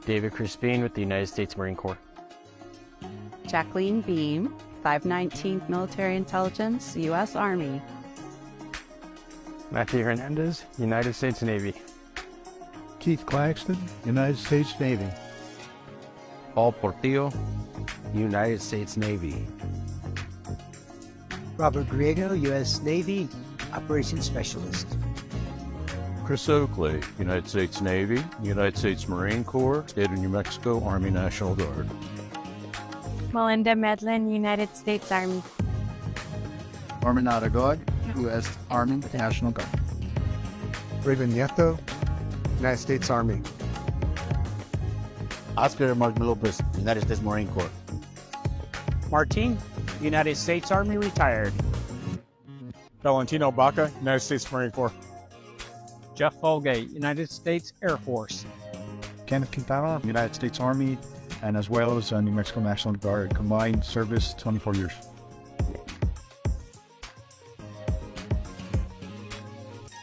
David Crispin with the United States Marine Corps. Jacqueline Beam, 519th Military Intelligence, U.S. Army. Matthew Hernandez, United States Navy. Keith Claxton, United States Navy. Paul Portillo, United States Navy. Robert Griego, U.S. Navy, Operations Specialist. Chris Oakley, United States Navy, United States Marine Corps, State of New Mexico Army National Guard. Melinda Medlin, United States Army. Norman Aragod, U.S. Army National Guard. Raven Nieto, United States Army. Oscar Martin Lopez, United States Marine Corps. Martin, United States Army, retired. Valentino Baca, United States Marine Corps. Jeff Folgate, United States Air Force. Kenneth Quintana, United States Army, and as well as New Mexico National Guard. Combined service, 24 years.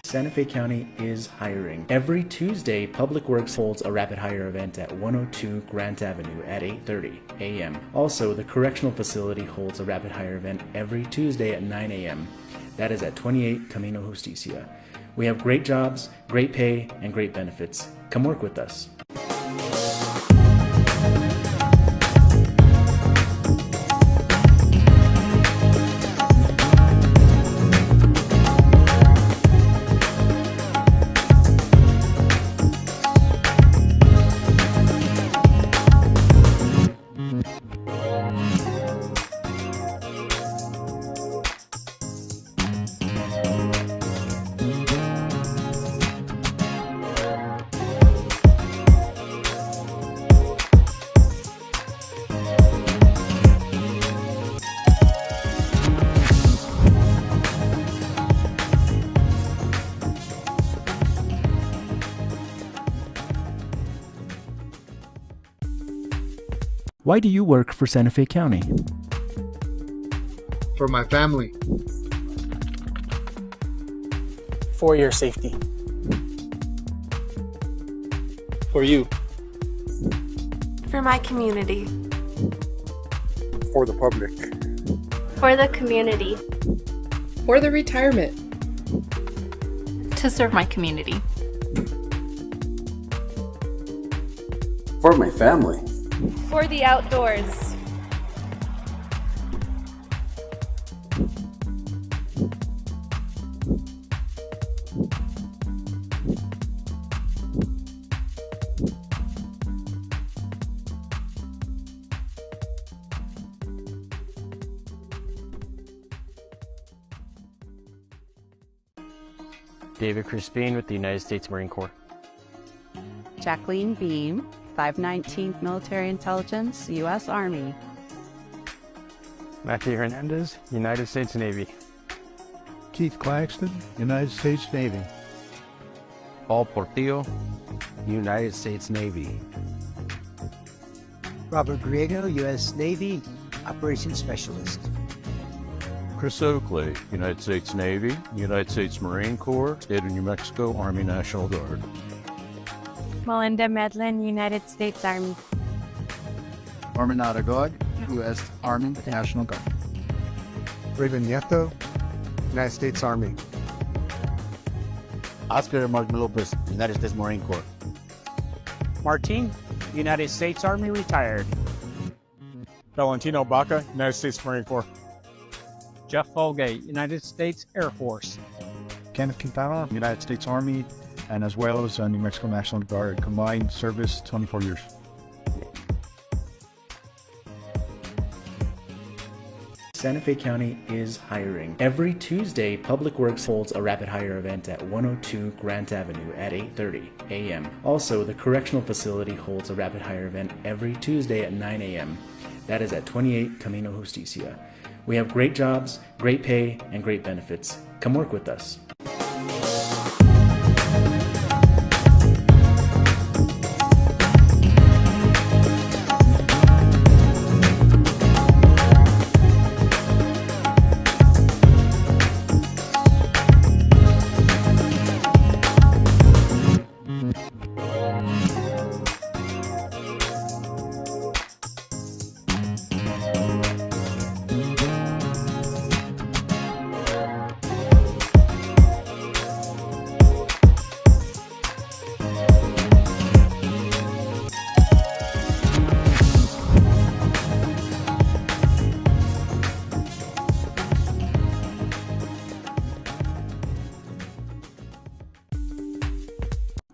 Santa Fe County is hiring. Every Tuesday, Public Works holds a rapid hire event at 102 Grant Avenue at 8:30 a.m. Also, the Correctional Facility holds a rapid hire event every Tuesday at 9 a.m. That is at 28 Camino Justicia. We have great jobs, great pay, and great benefits. Come work with us. Why do you work for Santa Fe County? For my family. For your safety. For you. For my community. For the public. For the community. For the retirement. To serve my community. For my family. For the outdoors. David Crispin with the United States Marine Corps. Jacqueline Beam, 519th Military Intelligence, U.S. Army. Matthew Hernandez, United States Navy. Keith Claxton, United States Navy. Paul Portillo, United States Navy. Robert Griego, U.S. Navy, Operations Specialist. Chris Oakley, United States Navy, United States Marine Corps, State of New Mexico Army National Guard. Melinda Medlin, United States Army. Norman Aragod, U.S. Army National Guard. Raven Nieto, United States Army. Oscar Martin Lopez, United States Marine Corps. Martin, United States Army, retired. Valentino Baca, United States Marine Corps. Jeff Folgate, United States Air Force. Kenneth Quintana, United States Army, and as well as New Mexico National Guard. Combined service, 24 years. Santa Fe County is hiring. Every Tuesday, Public Works holds a rapid hire event at 102 Grant Avenue at 8:30 a.m. Also, the Correctional Facility holds a rapid hire event every Tuesday at 9 a.m. That is at 28 Camino Justicia. We have great jobs, great pay, and great benefits. Come work with us.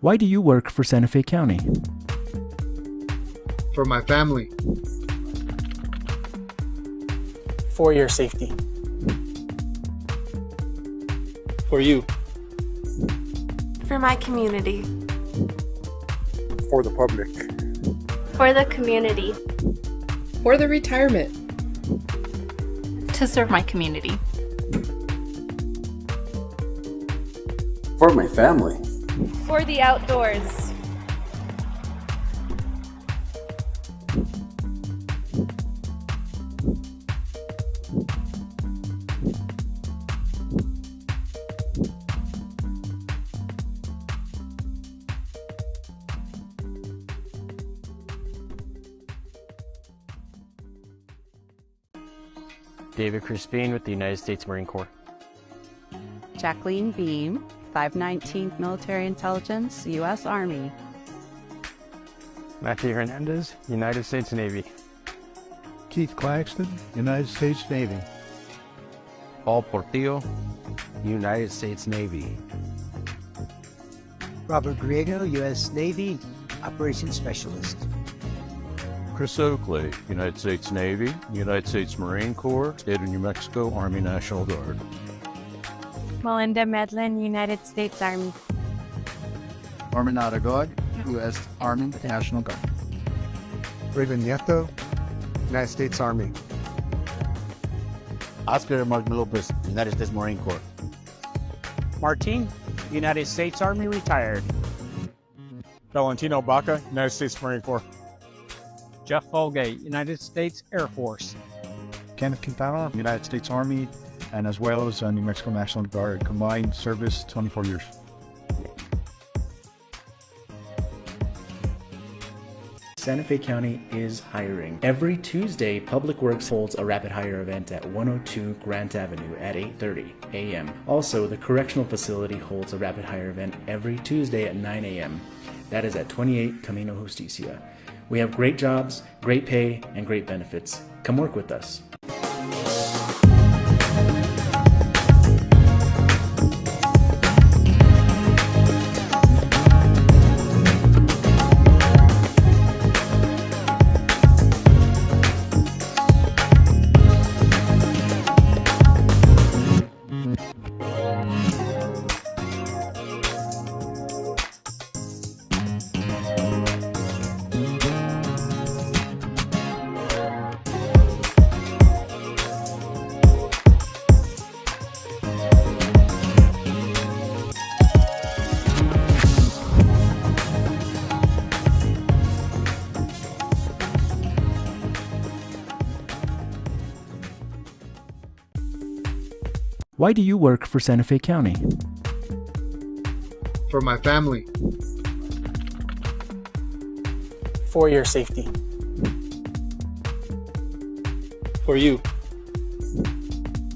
Why do you work for Santa Fe County? For my family. For your safety. For you. For my community. For the public. For the community. For the retirement. To serve my community. For my family. For the outdoors. David Crispin with the United States Marine Corps. Jacqueline Beam, 519th Military Intelligence, U.S. Army. Matthew Hernandez, United States Navy. Keith Claxton, United States Navy. Paul Portillo, United States Navy. Robert Griego, U.S. Navy, Operations Specialist. Chris Oakley, United States Navy, United States Marine Corps, State of New Mexico Army National Guard. Melinda Medlin, United States Army. Norman Aragod, U.S. Army National Guard. Raven Nieto, United States Army. Oscar Martin Lopez, United States Marine Corps. Martin, United States Army retired. Valentino Baca, United States Marine Corps. Jeff Folgate, United States Air Force. Kenneth Quintana, United States Army, and as well as New Mexico National Guard. Combined service, 24 years. Santa Fe County is hiring. Every Tuesday, Public Works holds a rapid hire event at 102 Grant Avenue at 8:30 a.m. Also, the correctional facility holds a rapid hire event every Tuesday at 9 a.m. That is at 28 Camino Justicia. We have great jobs, great pay, and great benefits. Come work with us. Why do you work for Santa Fe County? For my family. For your safety. For you.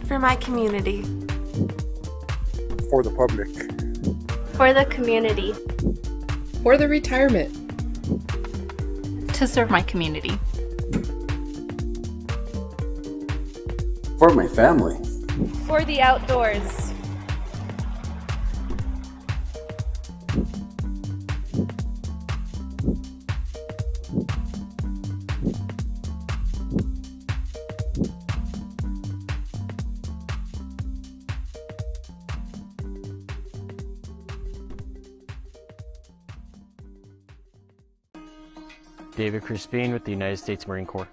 For my community. For the public. For the community. For the retirement. To serve my community. For my family. For the outdoors. David Crispin with the United States Marine Corps.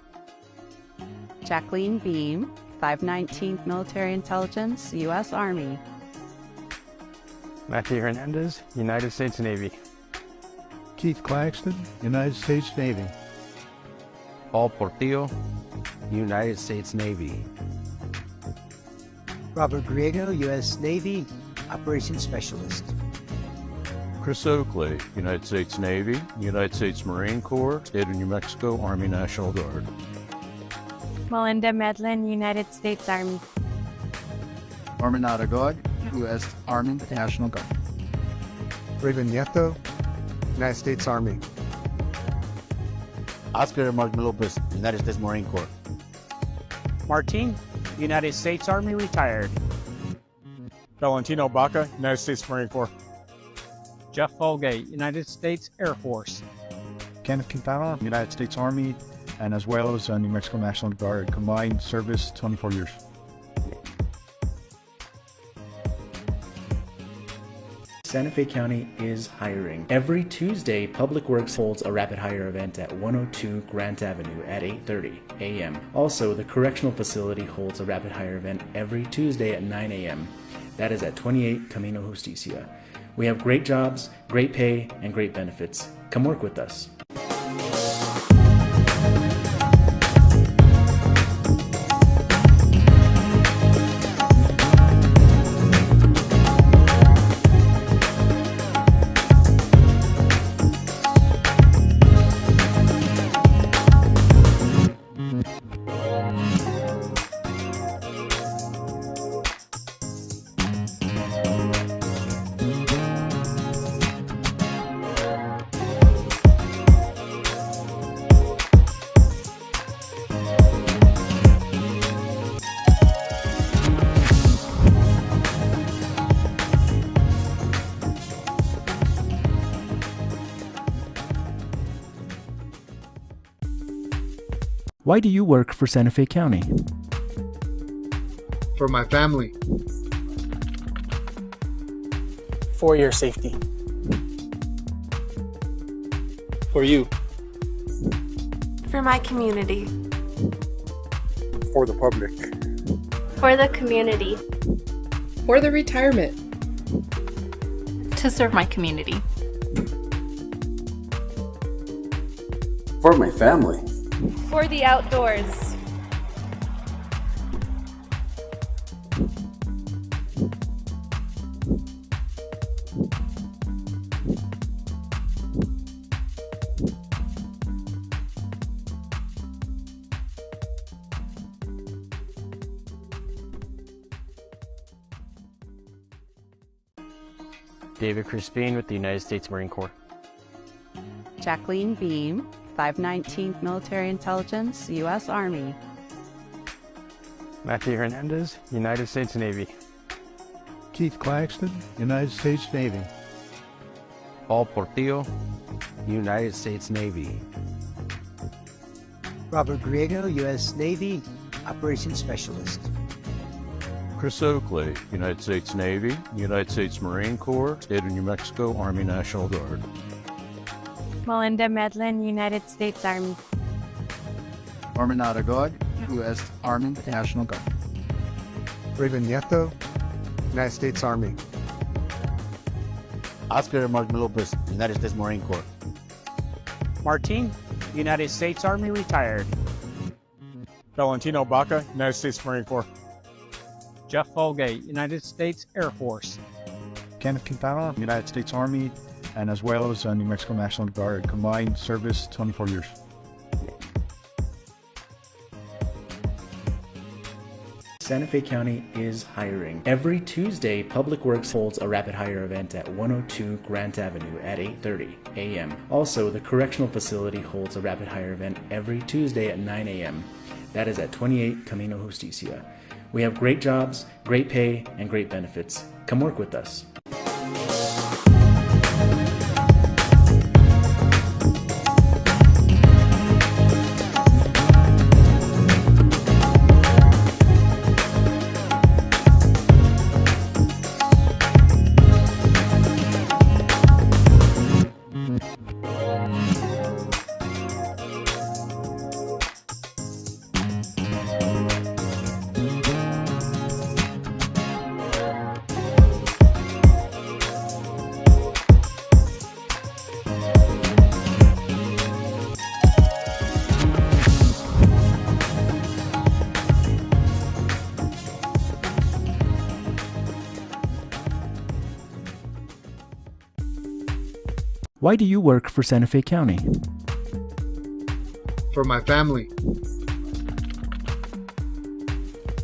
Jacqueline Beam, 519th Military Intelligence, U.S. Army. Matthew Hernandez, United States Navy. Keith Claxton, United States Navy. Paul Portillo, United States Navy. Robert Griego, U.S. Navy, Operations Specialist. Chris Oakley, United States Navy, United States Marine Corps, State of New Mexico Army National Guard. Melinda Medlin, United States Army. Norman Aragod, U.S. Army National Guard. Raven Nieto, United States Army. Oscar Martin Lopez, United States Marine Corps. Martin, United States Army retired. Valentino Baca, United States Marine Corps. Jeff Folgate, United States Air Force. Kenneth Quintana, United States Army, and as well as New Mexico National Guard. Combined service 24 years. Santa Fe County is hiring. Every Tuesday, Public Works holds a rapid hire event at 102 Grant Avenue at 8:30 a.m. Also, the correctional facility holds a rapid hire event every Tuesday at 9 a.m. That is at 28 Camino Justicia. We have great jobs, great pay, and great benefits. Come work with us. Why do you work for Santa Fe County? For my family. For your safety. For you. For my community. For the public. For the community. For the retirement. To serve my community. For my family. For the outdoors. David Crispin with the United States Marine Corps. Jacqueline Beam, 519th Military Intelligence, U.S. Army. Matthew Hernandez, United States Navy. Keith Claxton, United States Navy. Paul Portillo, United States Navy. Robert Griego, U.S. Navy, Operations Specialist. Chris Oakley, United States Navy, United States Marine Corps, State of New Mexico Army National Guard. Melinda Medlin, United States Army. Norman Aragod, U.S. Army National Guard. Raven Nieto, United States Army. Oscar Martin Lopez, United States Marine Corps. Martin, United States Army, retired. Valentino Baca, United States Marine Corps. Jeff Folgate, United States Air Force. Kenneth Quintana, United States Army, and as well as New Mexico National Guard. Combined service 24 years. Santa Fe County is hiring. Every Tuesday, Public Works holds a rapid hire event at 102 Grant Avenue at 8:30 a.m. Also, the correctional facility holds a rapid hire event every Tuesday at 9 a.m. That is at 28 Camino Justicia. We have great jobs, great pay, and great benefits. Come work with us. Why do you work for Santa Fe County? For my family.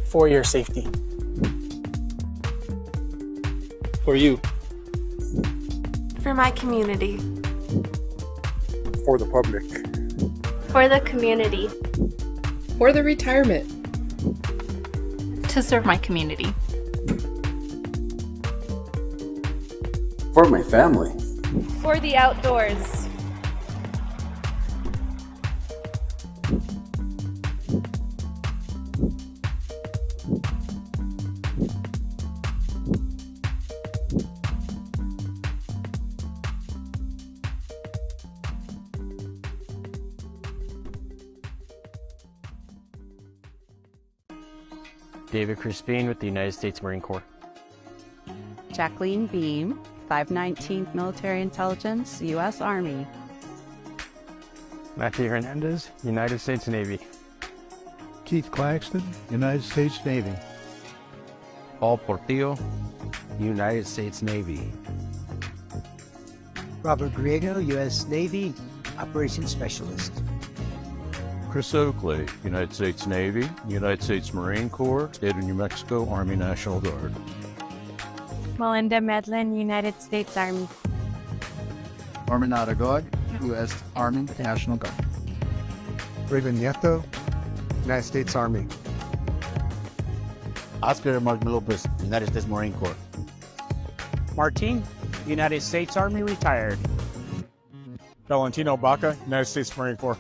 For your safety. For you. For my community. For the public. For the community. For the retirement. To serve my community. For my family. For the outdoors. David Crispin with the United States Marine Corps. Jacqueline Beam, 519th Military Intelligence, U.S. Army. Matthew Hernandez, United States Navy. Keith Claxton, United States Navy. Paul Portillo, United States Navy. Robert Griego, U.S. Navy, Operations Specialist. Chris Oakley, United States Navy, United States Marine Corps, State of New Mexico Army National Guard. Melinda Medlin, United States Army. Armin Aragod, U.S. Army National Guard. Raven Nieto, United States Army. Oscar Martin Lopez, United States Marine Corps. Martin, United States Army, retired. Valentino Baca, United States Marine Corps.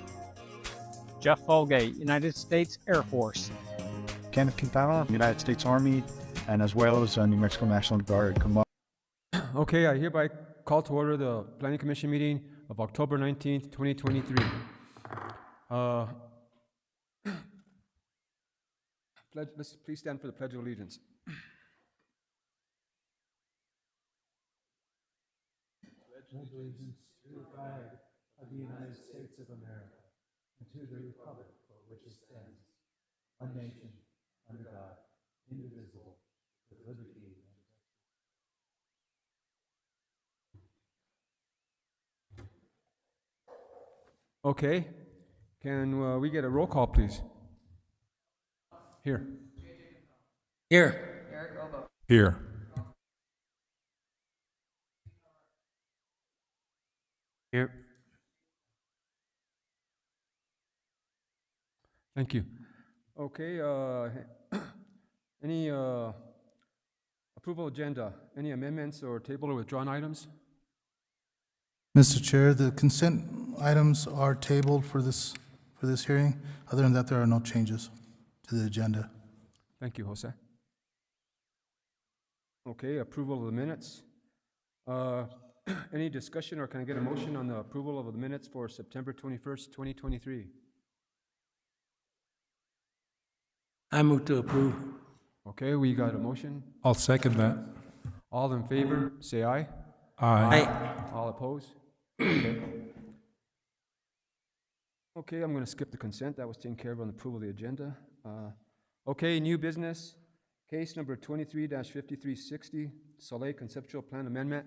Jeff Folgate, United States Air Force. Kenneth Quintana, United States Army, and as well as New Mexico National Guard Command. Okay, I hereby call to order the Planning Commission meeting of October 19th, 2023. Let's please stand for the Pledge of Allegiance. Pledge allegiance to the flag of the United States of America and to the republic for which it stands, one nation, under God, indivisible, with liberty and justice. Okay, can we get a roll call, please? Here. Here. Here. Thank you. Okay, any approval agenda, any amendments or table or withdrawn items? Mr. Chair, the consent items are tabled for this hearing. Other than that, there are no changes to the agenda. Thank you, Jose. Okay, approval of the minutes. Any discussion, or can I get a motion on the approval of the minutes for September 21st, 2023? I move to approve. Okay, we got a motion. I'll second that. All in favor, say aye. Aye. All opposed? Okay. Okay, I'm going to skip the consent. That was taken care of on the approval of the agenda. Okay, new business. Case number 23-5360, Soleil Conceptual Plan Amendment.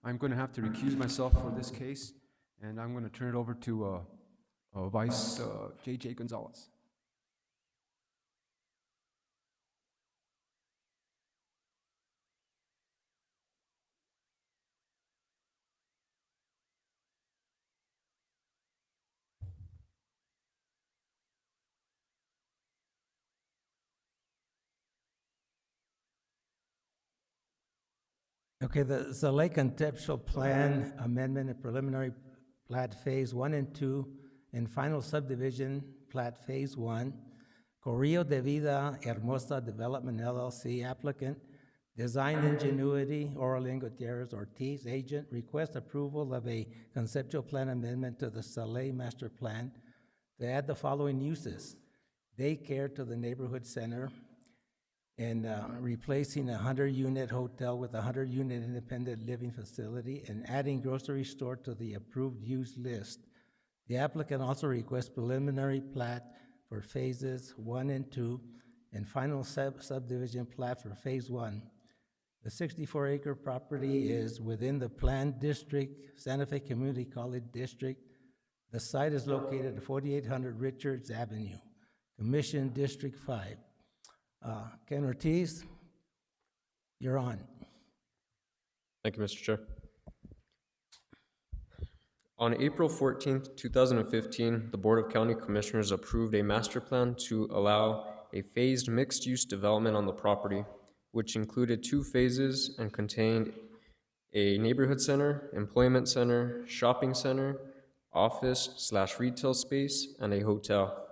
I'm going to have to recuse myself for this case, and I'm going to turn it over to Vice J.J. Gonzalez. Okay, the Soleil Conceptual Plan Amendment and Preliminary Plat Phase 1 and 2 and Final Subdivision Plat Phase 1, Corrillo de Vida Hermosa Development LLC applicant, Design Ingenuity, Oralin Gutierrez Ortiz agent, request approval of a conceptual plan amendment to the Soleil Master Plan to add the following uses: daycare to the neighborhood center, and replacing a 100-unit hotel with a 100-unit independent living facility, and adding grocery store to the approved use list. The applicant also requests preliminary plat for phases 1 and 2 and final subdivision plat for phase 1. The 64-acre property is within the planned district, Santa Fe Community College District. The site is located at 4800 Richards Avenue, Commission District 5. Ken Ortiz, you're on. Thank you, Mr. Chair. On April 14th, 2015, the Board of County Commissioners approved a master plan to allow a phased mixed-use development on the property, which included 2 phases and contained a neighborhood center, employment center, shopping center, office/retail space, and a hotel.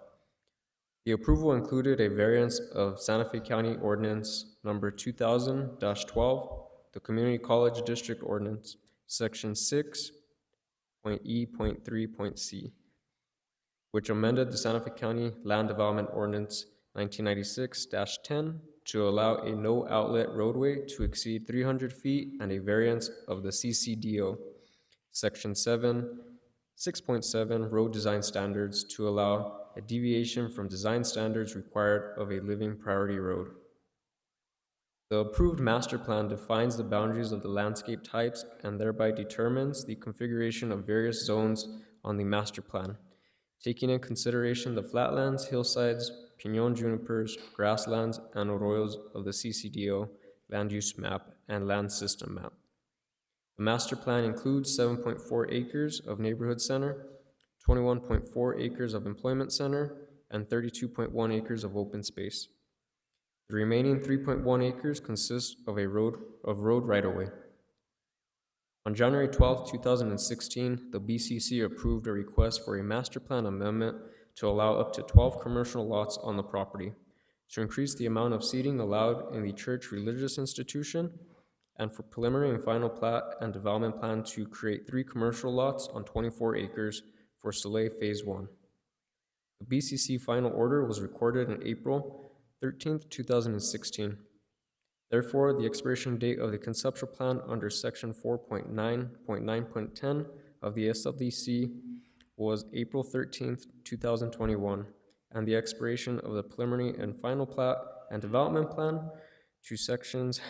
The approval included a variance of Santa Fe County Ordinance Number 2000-12, the Community College District Ordinance, Section 6.E.3.c, which amended the Santa Fe County Land Development Ordinance 1996-10 to allow a no-outlet roadway to exceed 300 feet and a variance of the CCDO, Section 6.7 Road Design Standards to allow a deviation from design standards required of a living priority road. The approved master plan defines the boundaries of the landscape types and thereby determines the configuration of various zones on the master plan, taking in consideration the flatlands, hillsides, pinon junipers, grasslands, and arroyos of the CCDO land use map and land system map. The master plan includes 7.4 acres of neighborhood center, 21.4 acres of employment center, and 32.1 acres of open space. The remaining 3.1 acres consist of road right-of-way. On January 12, 2016, the BCC approved a request for a master plan amendment to allow up to 12 commercial lots on the property, to increase the amount of seating allowed in the church religious institution, and for preliminary and final plat and development plan to create 3 commercial lots on 24 acres for Soleil Phase 1. The BCC final order was recorded on April 13, 2016. Therefore, the expiration date of the conceptual plan under Section 4.9.9.10 of the SLDC was April 13, 2021, and the expiration of the preliminary and final plat and development plan to Sections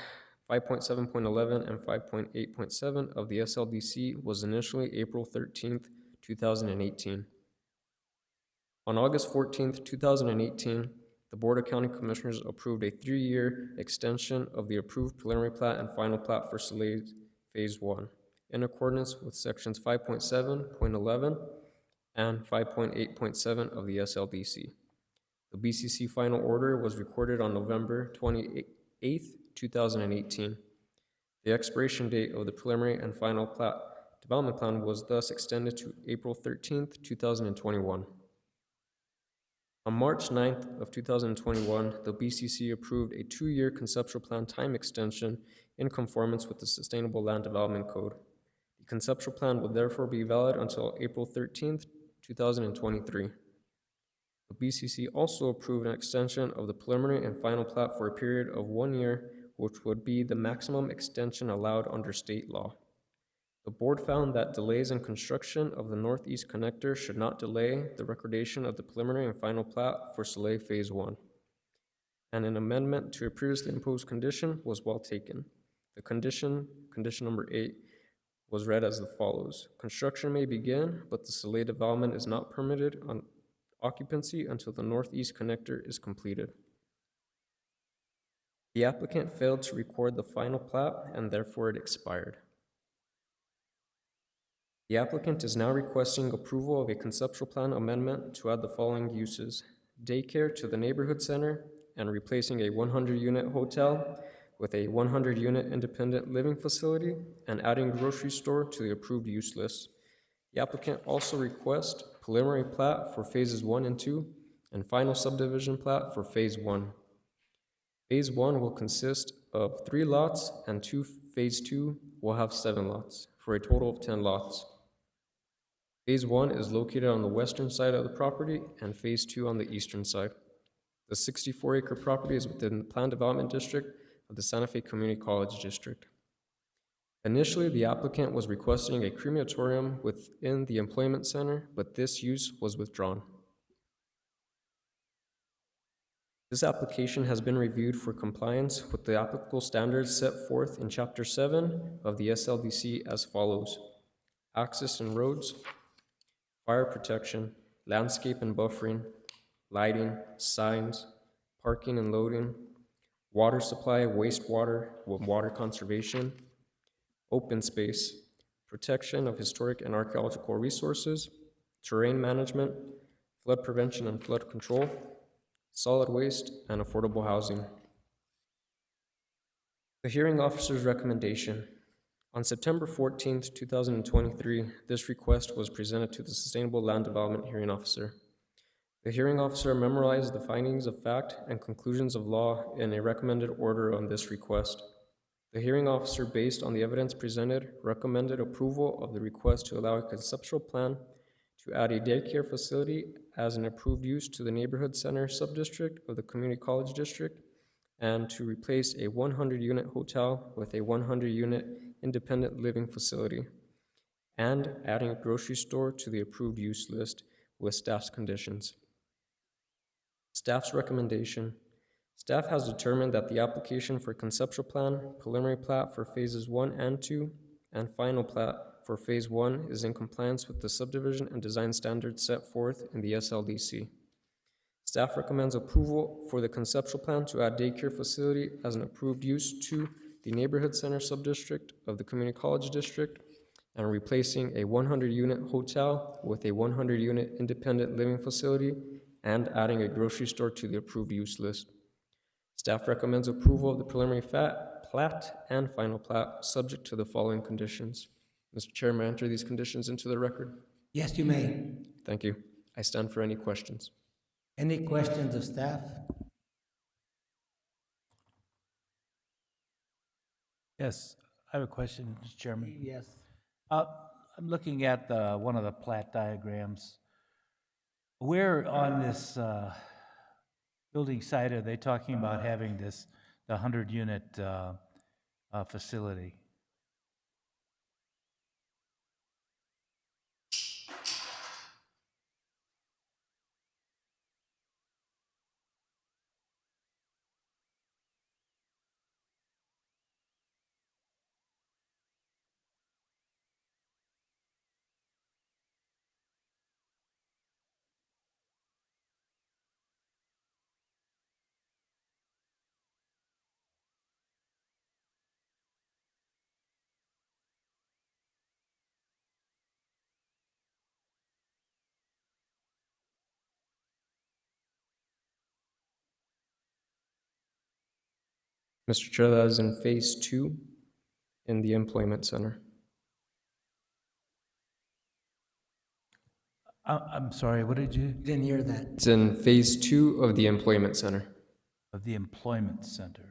5.7.11 and 5.8.7 of the SLDC was initially April 13, 2018. On August 14, 2018, the Board of County Commissioners approved a 3-year extension of the approved preliminary plat and final plat for Soleil Phase 1, in accordance with Sections 5.7.11 and 5.8.7 of the SLDC. The BCC final order was recorded on November 28, 2018. The expiration date of the preliminary and final plat development plan was thus extended to April 13, 2021. On March 9th of 2021, the BCC approved a 2-year conceptual plan time extension in conformance with the Sustainable Land Development Code. The conceptual plan will therefore be valid until April 13th, 2023. The BCC also approved an extension of the preliminary and final plat for a period of 1 year, which would be the maximum extension allowed under state law. The board found that delays in construction of the Northeast Connector should not delay the recordation of the preliminary and final plat for Soleil Phase 1. And an amendment to a previously imposed condition was well taken. The condition number 8, was read as the follows. Construction may begin, but the Soleil development is not permitted on occupancy until the Northeast Connector is completed. The applicant failed to record the final plat and therefore it expired. The applicant is now requesting approval of a conceptual plan amendment to add the following uses: daycare to the neighborhood center and replacing a 100-unit hotel with a 100-unit independent living facility and adding grocery store to the approved use list. The applicant also requests preliminary plat for phases 1 and 2 and final subdivision plat for phase 1. Phase 1 will consist of 3 lots and phase 2 will have 7 lots for a total of 10 lots. Phase 1 is located on the western side of the property and phase 2 on the eastern side. The 64-acre property is within the planned development district of the Santa Fe Community College District. Initially, the applicant was requesting a crematorium within the employment center, but this use was withdrawn. This application has been reviewed for compliance with the applicable standards set forth in Chapter 7 of the SLDC as follows: access and roads, fire protection, landscape and buffering, lighting, signs, parking and loading, water supply, wastewater, water conservation, open space, protection of historic and archaeological resources, terrain management, flood prevention and flood control, solid waste, and affordable housing. The hearing officer's recommendation. On September 14th, 2023, this request was presented to the Sustainable Land Development Hearing Officer. The hearing officer memorized the findings of fact and conclusions of law in a recommended order on this request. The hearing officer, based on the evidence presented, recommended approval of the request to allow a conceptual plan to add a daycare facility as an approved use to the neighborhood center subdistrict of the community college district, and to replace a 100-unit hotel with a 100-unit independent living facility, and adding a grocery store to the approved use list with staff's conditions. Staff's recommendation. Staff has determined that the application for conceptual plan, preliminary plat for phases 1 and 2, and final plat for phase 1 is in compliance with the subdivision and design standards set forth in the SLDC. Staff recommends approval for the conceptual plan to add daycare facility as an approved use to the neighborhood center subdistrict of the community college district, and replacing a 100-unit hotel with a 100-unit independent living facility, and adding a grocery store to the approved use list. Staff recommends approval of the preliminary plat and final plat, subject to the following conditions. Mr. Chair, may I enter these conditions into the record? Yes, you may. Thank you. I stand for any questions. Any questions of staff? Yes, I have a question, Mr. Chairman. Yes. I'm looking at one of the plat diagrams. Where on this building site are they talking about having the 100-unit facility? Mr. Chair, that is in phase 2 in the employment center. I'm sorry, what did you? Didn't hear that. It's in phase 2 of the employment center. Of the employment center.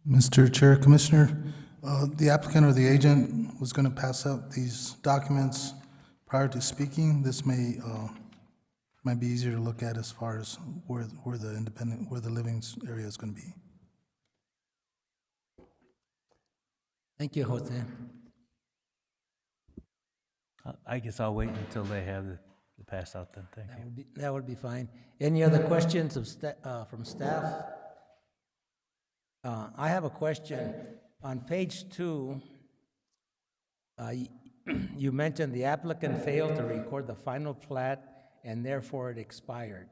Mr. Chair, Commissioner, the applicant or the agent was going to pass out these documents prior to speaking. This might be easier to look at as far as where the living area is going to be. Thank you, Jose. I guess I'll wait until they have the pass out then. Thank you. That would be fine. Any other questions of from staff? I have a question. On page 2, you mentioned the applicant failed to record the final plat and therefore it expired.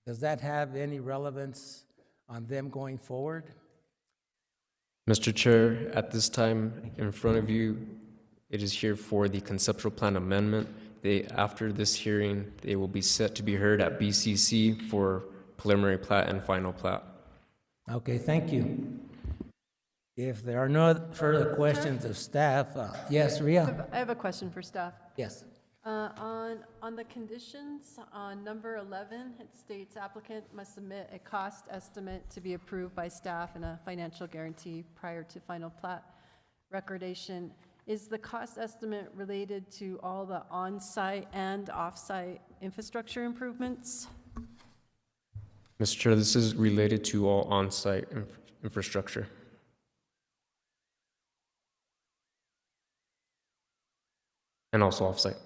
Does that have any relevance on them going forward? Mr. Chair, at this time in front of you, it is here for the conceptual plan amendment. After this hearing, they will be set to be heard at BCC for preliminary plat and final plat. Okay, thank you. If there are no further questions of staff, yes, Ria? I have a question for staff. Yes. On the conditions, on number 11, it states applicant must submit a cost estimate to be approved by staff and a financial guarantee prior to final plat recordation. Is the cost estimate related to all the on-site and off-site infrastructure improvements? Mr. Chair, this is related to all on-site infrastructure. And also off-site.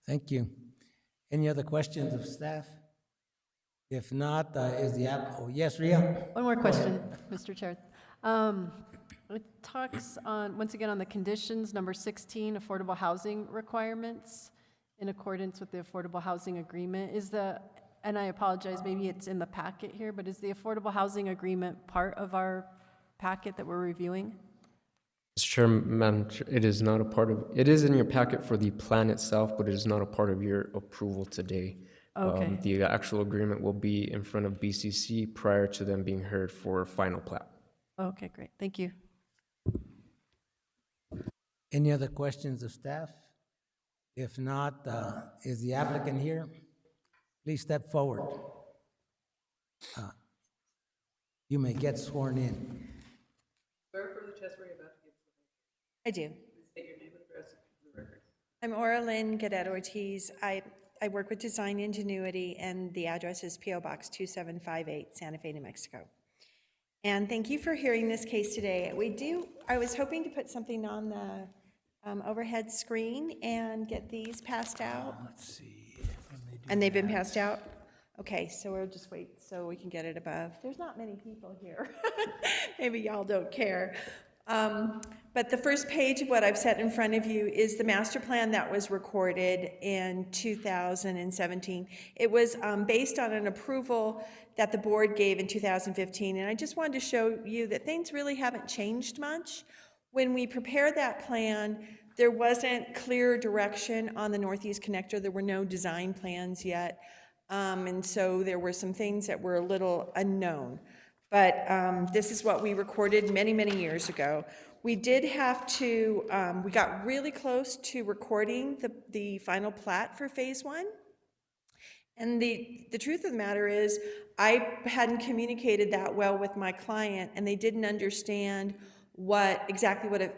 Thank you. Any other questions of staff? If not, is the app, oh, yes, Ria? One more question, Mr. Chair. It talks on, once again, on the conditions, number 16, affordable housing requirements. in accordance with the Affordable Housing Agreement. And I apologize, maybe it's in the packet here, but is the Affordable Housing Agreement part of our packet that we're reviewing? Mr. Chair, Madam Chair, it is not a part of, it is in your packet for the plan itself, but it is not a part of your approval today. Okay. The actual agreement will be in front of BCC prior to them being heard for final plat. Okay, great. Thank you. Any other questions of staff? If not, is the applicant here? Please step forward. You may get sworn in. Swear for the testimony about to give. I do. State your name and address for the record. I'm Oralyn Gadet Ortiz. I work with Design Ingenuity, and the address is P.O. Box 2758, Santa Fe, New Mexico. And thank you for hearing this case today. I was hoping to put something on the overhead screen and get these passed out. Let's see. And they've been passed out? Okay, so we'll just wait so we can get it above. There's not many people here. Maybe y'all don't care. But the first page of what I've set in front of you is the master plan that was recorded in 2017. It was based on an approval that the board gave in 2015, and I just wanted to show you that things really haven't changed much. When we prepared that plan, there wasn't clear direction on the Northeast Connector. There were no design plans yet, and so there were some things that were a little unknown. But this is what we recorded many, many years ago. We did have to, we got really close to recording the final plat for Phase 1. And the truth of the matter is, I hadn't communicated that well with my client, and they didn't understand exactly what a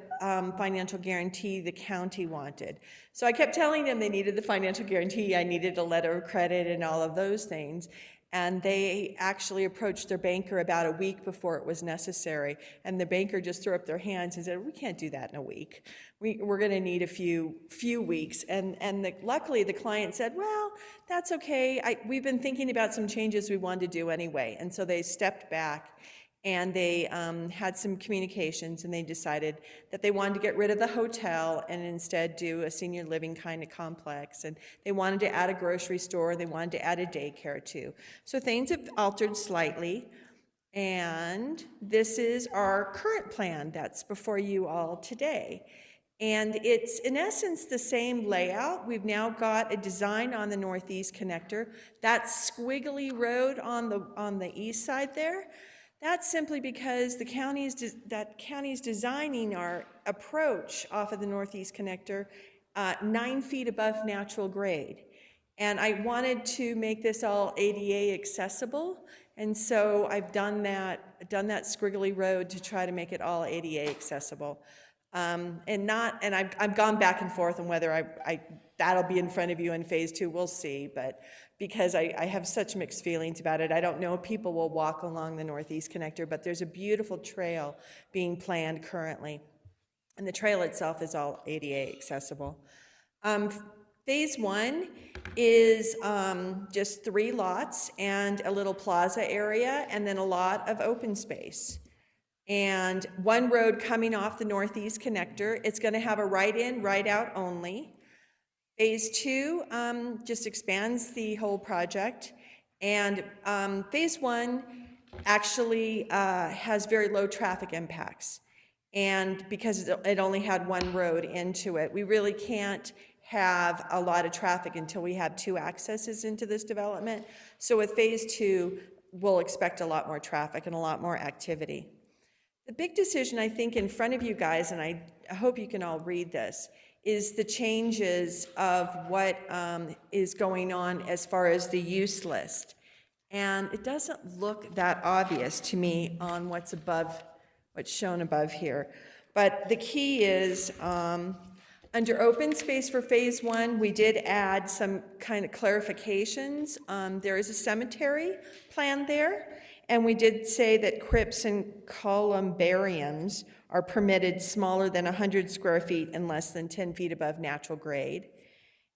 financial guarantee the county wanted. So I kept telling them they needed the financial guarantee, I needed a letter of credit and all of those things. And they actually approached their banker about a week before it was necessary. And the banker just threw up their hands and said, we can't do that in a week. We're gonna need a few weeks. And luckily the client said, well, that's okay. We've been thinking about some changes we wanted to do anyway. And so they stepped back and they had some communications, and they decided that they wanted to get rid of the hotel and instead do a senior living kind of complex. And they wanted to add a grocery store, they wanted to add a daycare too. So things have altered slightly, and this is our current plan that's before you all today. And it's in essence the same layout. We've now got a design on the Northeast Connector. That squiggly road on the east side there, that's simply because the county's designing our approach off of the Northeast Connector 9 feet above natural grade. And I wanted to make this all ADA accessible, and so I've done that squiggly road to try to make it all ADA accessible. And I've gone back and forth on whether that'll be in front of you in Phase 2, we'll see, but because I have such mixed feelings about it. I don't know if people will walk along the Northeast Connector, but there's a beautiful trail being planned currently, and the trail itself is all ADA accessible. Phase 1 is just 3 lots and a little plaza area, and then a lot of open space. And 1 road coming off the Northeast Connector. It's going to have a right-in, right-out only. Phase 2 just expands the whole project, and Phase 1 actually has very low traffic impacts. And because it only had 1 road into it, we really can't have a lot of traffic until we have 2 accesses into this development. So with Phase 2, we'll expect a lot more traffic and a lot more activity. The big decision, I think, in front of you guys, and I hope you can all read this, is the changes of what is going on as far as the use list. And it doesn't look that obvious to me on what's shown above here. But the key is, under open space for Phase 1, we did add some kind of clarifications. There is a cemetery plan there, and we did say that crypts and columbariums are permitted smaller than 100 square feet and less than 10 feet above natural grade.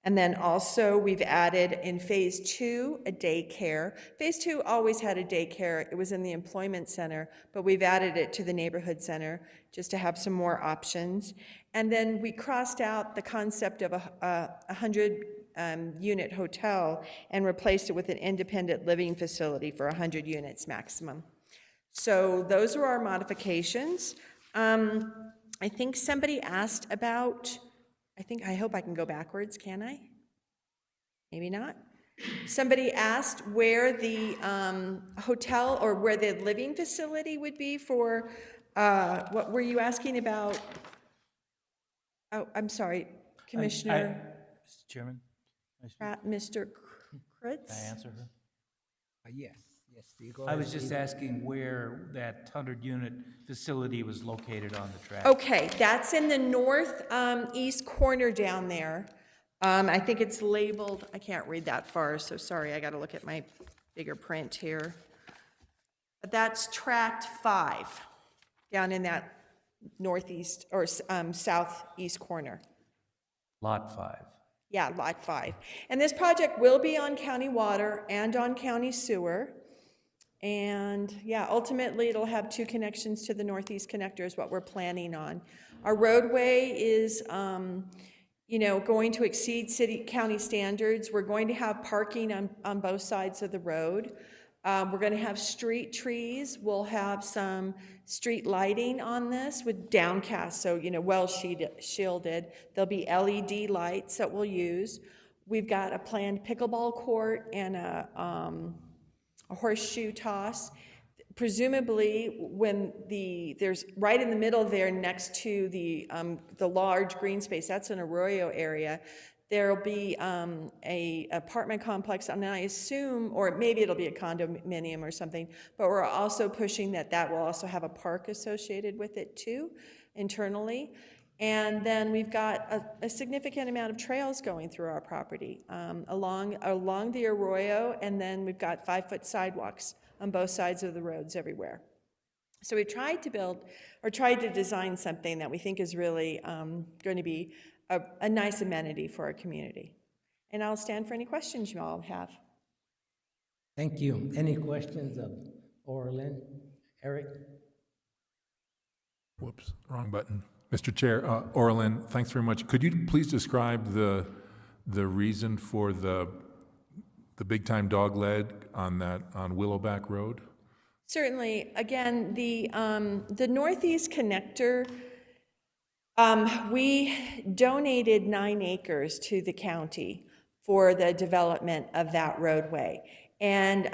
And then also we've added in Phase 2 a daycare. Phase 2 always had a daycare. It was in the employment center, but we've added it to the neighborhood center just to have some more options. And then we crossed out the concept of a 100 unit hotel and replaced it with an independent living facility for 100 units maximum. So those are our modifications. I think somebody asked about, I hope I can go backwards, can I? Maybe not. Somebody asked where the hotel or where the living facility would be for, what were you asking about? Oh, I'm sorry, Commissioner. Mr. Chairman? Mr. Kritz? Can I answer her? Yes, Steve, go I ahead, was just Steve. asking where that 100-unit facility was located on the track. Okay, that's in the north east corner down there. I think it's labeled, I can't read that far, so sorry, I gotta look at my bigger print here. But that's tract 5, down in that northeast or southeast corner. Lot 5. Yeah, lot 5. And this project will be on county water and on county sewer. And yeah, ultimately it'll have 2 connections to the Northeast Connector is what we're planning on. Our roadway is, going to exceed county standards. We're going to have parking on both sides of the road. We're going to have street trees. We'll have some street lighting on this with downcast, so, well shielded. There'll be LED lights that we'll use. We've got a planned pickleball court and a horseshoe toss. Presumably, when there's right in the middle there next to the large green space, that's an Arroyo area, there'll be a apartment complex, and I assume, or maybe it'll be a condominium or something, but we're also pushing that will also have a park associated with it too, internally. And then we've got a significant amount of trails going through our property along the Arroyo, and then we've got 5-foot sidewalks on both sides of the roads everywhere. So we tried to design something that we think is really going to be a nice amenity for our community. And I'll stand for any questions you all have. Thank you. Any questions of Orlin? Eric? Whoops, wrong button. Mr. Chair, Orlin, thanks very much. Could you please describe the reason for the big time dog leg on Willowback Road? Certainly. Again, the Northeast Connector, we donated 9 acres to the county for the development of that roadway. And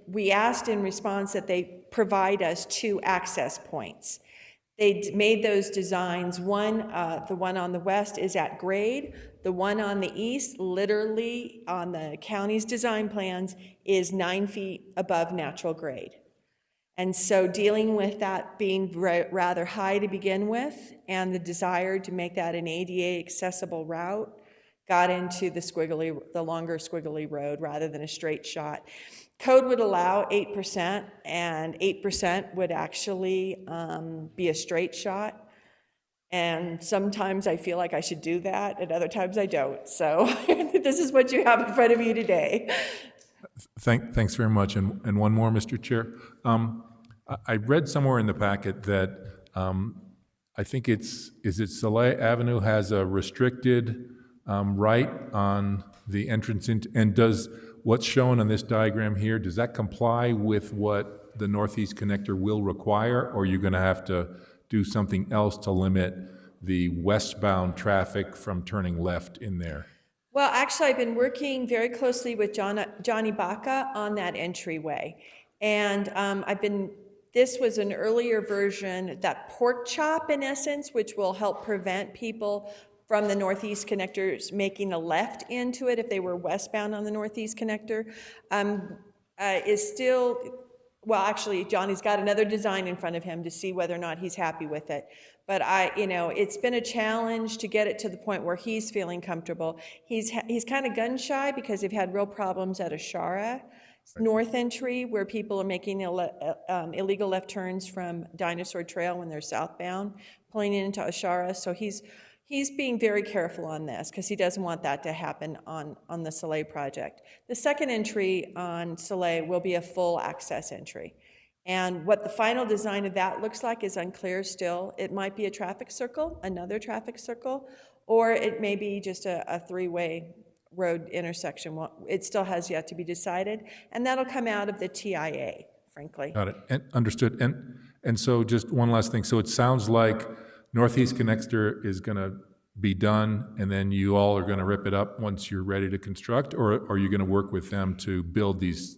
we asked in response that they provide us 2 access points. They made those designs. The one on the west is at grade. The one on the east, literally on the county's design plans, is 9 feet above natural grade. And so dealing with that being rather high to begin with, and the desire to make that an ADA accessible route, got into the longer squiggly road rather than a straight shot. Code would allow 8%, and 8% would actually be a straight shot. And sometimes I feel like I should do that, and other times I don't. So this is what you have in front of you today. Thanks very much. And one more, Mr. Chair. I read somewhere in the packet that I think is it Soleil Avenue has a restricted right on the entrance into, and does what's shown on this diagram here, does that comply with what the Northeast Connector will require, or are you going to have to do something else to limit the westbound traffic from turning left in there? Well, actually, I've been working very closely with Johnny Baca on that entryway. And this was an earlier version, that pork chop in essence, which will help prevent people from the Northeast Connectors making a left into it if they were westbound on the Northeast Connector, is still, well, actually, Johnny's got another design in front of him to see whether or not he's happy with it. But it's been a challenge to get it to the point where he's feeling comfortable. He's kind of gun shy because they've had real problems at Ashara North Entry, where people are making illegal left turns from Dinosaur Trail when they're southbound, pulling into Ashara. So he's being very careful on this because he doesn't want that to happen on the Soleil project. The second entry on Soleil will be a full access entry. And what the final design of that looks like is unclear still. It might be a traffic circle, another traffic circle, or it may be just a 3-way road intersection. It still has yet to be decided, and that'll come out of the TIA, frankly. Got it. And understood. And so just one last thing. So it sounds like Northeast Connector is going to be done, and then you all are going to rip it up once you're ready to construct, or are you going to work with them to build these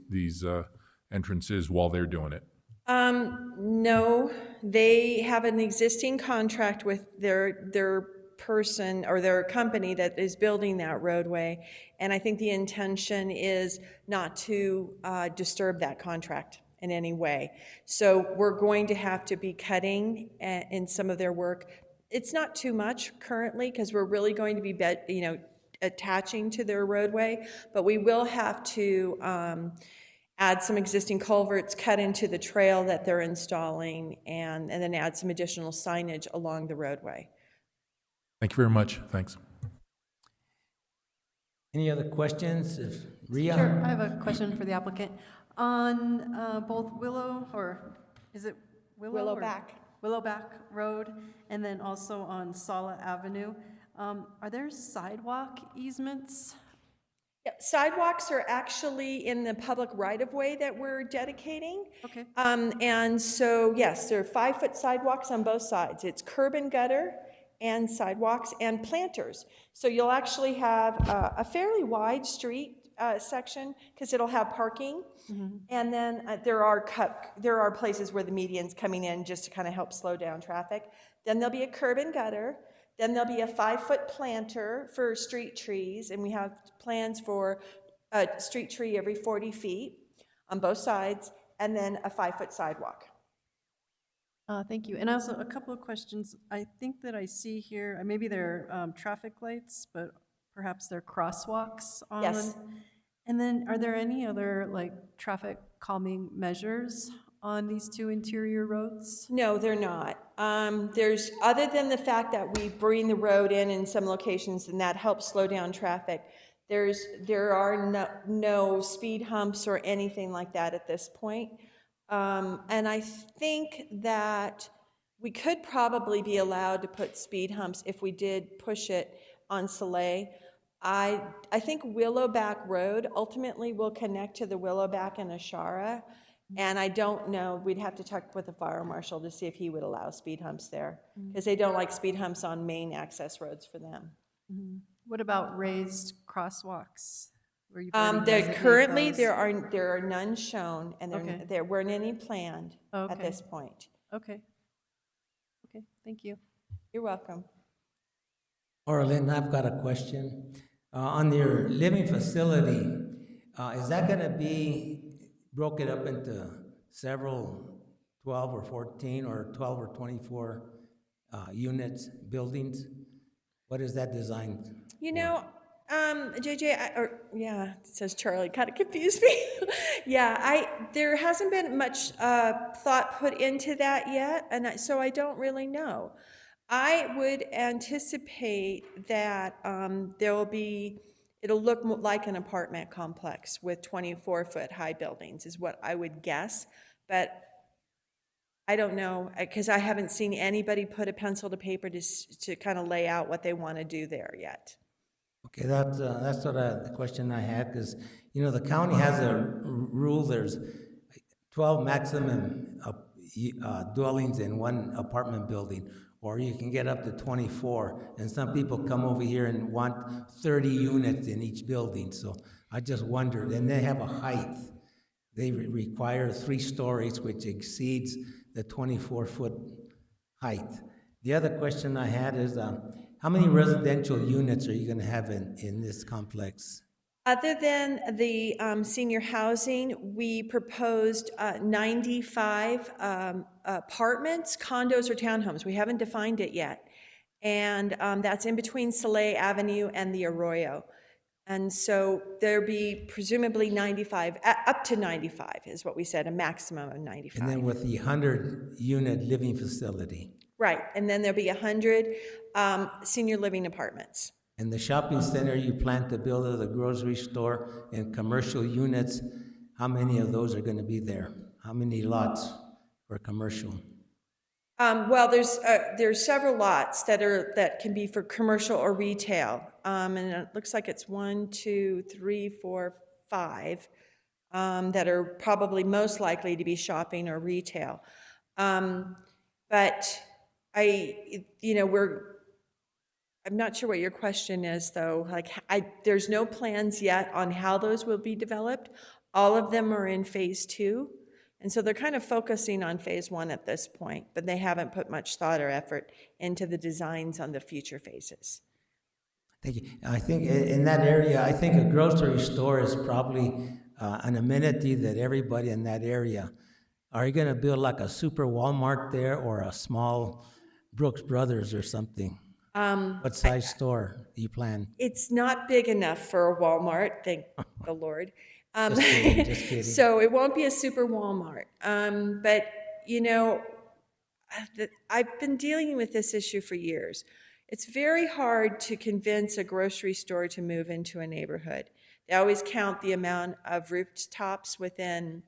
entrances while they're doing it? No, they have an existing contract with their person or their company that is building that roadway, and I think the intention is not to disturb that contract in any way. So we're going to have to be cutting in some of their work. It's not too much currently because we're really going to be attaching to their roadway, but we will have to add some existing culverts, cut into the trail that they're installing, and then add some additional signage along the roadway. Thank you very much. Thanks. Any other questions? Ria? Sure, I have a question for the applicant. On both Willow, or is it Willow? Willowback Road, and then also on Sala Avenue, are there sidewalk easements? Yeah, sidewalks are actually in the public right-of-way that we're dedicating. Okay. And so, yes, there are 5-foot sidewalks on both sides. It's curb and gutter and sidewalks and planters. So you'll actually have a fairly wide street section because it'll have parking. Mm-hmm. And then there are places where the median's coming in just to kind of help slow down traffic. Then there'll be a curb and gutter. Then there'll be a 5-foot planter for street trees, and we have plans for a street tree every 40 feet on both sides, and then a 5-foot sidewalk. Thank you. And also a couple of questions. I think that I see here, maybe they're traffic lights, but perhaps they're crosswalks on. Yes. And then are there any other traffic calming measures on these two interior roads? No, they're not. There's, other than the fact that we bring the road in some locations and that helps slow down traffic, there are no speed humps or anything like that at this point. And I think that we could probably be allowed to put speed humps if we did push it on Soleil. I think Willowback Road ultimately will connect to the Willowback and Ashara. And I don't know, we'd have to talk with the fire marshal to see if he would allow speed humps there, because they don't like speed humps on main access roads for them. Mm-hmm. What about raised crosswalks? Currently, there are none shown, and there weren't any planned at this point. Okay. Okay, thank you. You're welcome. Orlin, I've got a question. On your living facility, is that going to be broken up into several 12 or 14 or 12 or 24 units, buildings? What is that designed? JJ, it says Charlie, kind of confused me. There hasn't been much thought put into that yet, and so I don't really know. I would anticipate that it'll look like an apartment complex with 24-foot high buildings is what I would guess, but I don't know, because I haven't seen anybody put a pencil to paper to kind of lay out what they want to do there yet. Okay, that's the question I had, because, the county has a rule, there's 12 maximum dwellings in one apartment building, or you can get up to 24, and some people come over here and want 30 units in each building, so I just wondered, and they have a height. They require 3 stories, which exceeds the 24-foot height. The other question I had is, how many residential units are you going to have in this complex? Other than the senior housing, we proposed 95 apartments, condos, or townhomes. We haven't defined it yet. And that's in between Soleil Avenue and the Arroyo. And so there'll be presumably 95, up to 95 is what we said, a maximum of 95. And then with the 100-unit living facility. Right, and then there'll be 100 senior living apartments. And the shopping center you plan to build at the grocery store and commercial units, how many of those are going to be there? How many lots for commercial? Well, there's several lots that can be for commercial or retail. And it looks like it's 1, 2, 3, 4, 5 that are probably most likely to be shopping or retail. But I'm not sure what your question is, though. Like, there's no plans yet on how those will be developed. All of them are in phase 2. And so they're kind of focusing on phase 1 at this point, but they haven't put much thought or effort into the designs on the future phases. Thank you. I think in that area, I think a grocery store is probably an amenity that everybody in that area. Are you going to build like a super Walmart there or a small Brooks Brothers or something? What size store do you plan? It's not big enough for a Walmart, thank the Lord. Just kidding. So it won't be a super Walmart. But, I've been dealing with this issue for years. It's very hard to convince a grocery store to move into a neighborhood. They always count the amount of rooftops within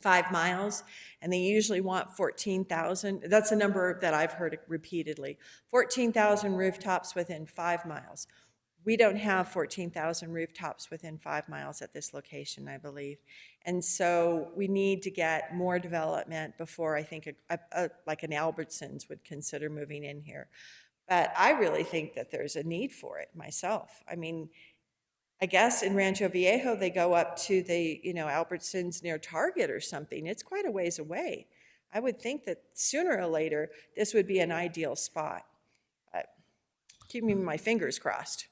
5 miles, and they usually want 14,000. That's a number that I've heard repeatedly. 14,000 rooftops within 5 miles. We don't have 14,000 rooftops within 5 miles at this location, I believe. And so we need to get more development before I think like an Albertsons would consider moving in here. But I really think that there's a need for it myself. I mean, I guess in Rancho Viejo, they go up to the, Albertsons near Target or something. It's quite a ways away. I would think that sooner or later, this would be an ideal spot. But keeping my fingers crossed.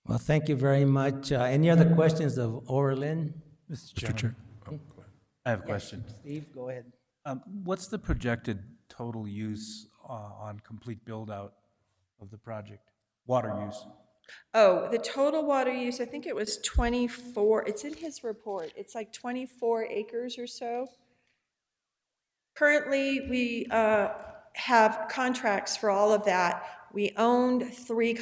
Well, thank you very much. Any other questions of Orlin? Mr. Chair. I have a question. Steve, go ahead. What's the projected total use on complete build-out of the project? Water use? Oh, the total water use, I think it was 24. It's in his report. It's like 24 acres or so. Currently, we have contracts for all of that. We owned 3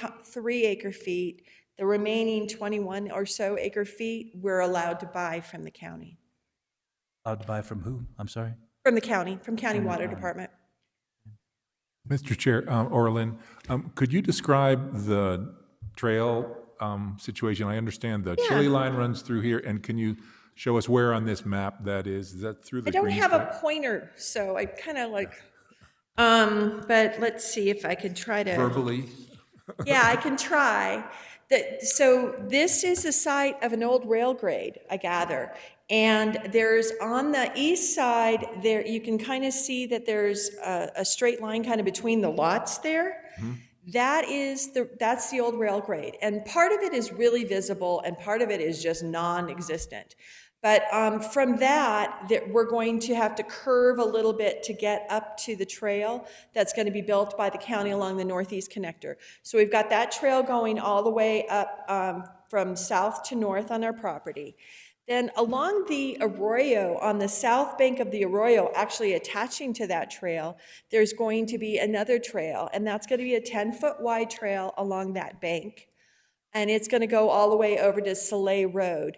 acre feet. The remaining 21 or so acre feet, we're allowed to buy from the county. Allowed to buy from who? I'm sorry? From the county water department. Mr. Chair, Orlin, could you describe the trail situation? I understand the Chili line runs through here, and can you show us where on this map that is? Is that through the green I don't have stripe? a pointer, so I kind of like, but let's see if I can try to. Verbally? Yeah, I can try. So this is the site of an old rail grade, I gather. And there's on the east side there, you can kind of see that there's a straight line kind of between the lots there. Mm-hmm. That's the old rail grade. And part of it is really visible and part of it is just non-existent. But from that, we're going to have to curve a little bit to get up to the trail that's going to be built by the county along the Northeast Connector. So we've got that trail going all the way up from south to north on our property. Then along the arroyo, on the south bank of the arroyo, actually attaching to that trail, there's going to be another trail, and that's going to be a 10-foot wide trail along that bank. And it's going to go all the way over to Soleil Road.